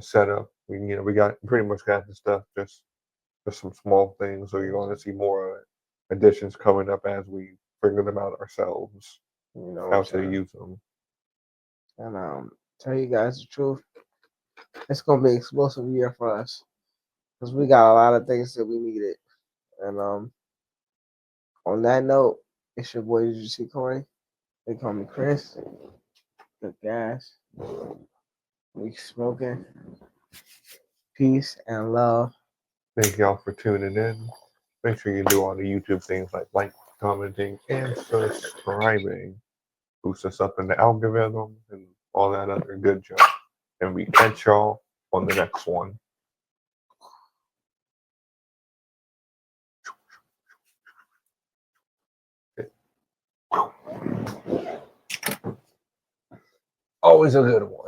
setup. We got pretty much got the stuff, just some small things. So you're going to see more additions coming up as we figure them out ourselves, You know what how I'm to saying? use them. And tell you guys the truth, it's gonna be an explosive year for us because we got a lot of things that we needed. And on that note, it's your boy UGC Corey. They call me Chris. The gas. We smoking. Peace and love. Thank y'all for tuning in. Make sure you do all the YouTube things like, commenting, and subscribing. Boost us up in the algorithm and all that other good junk. And we catch y'all on the next one. Always a good one.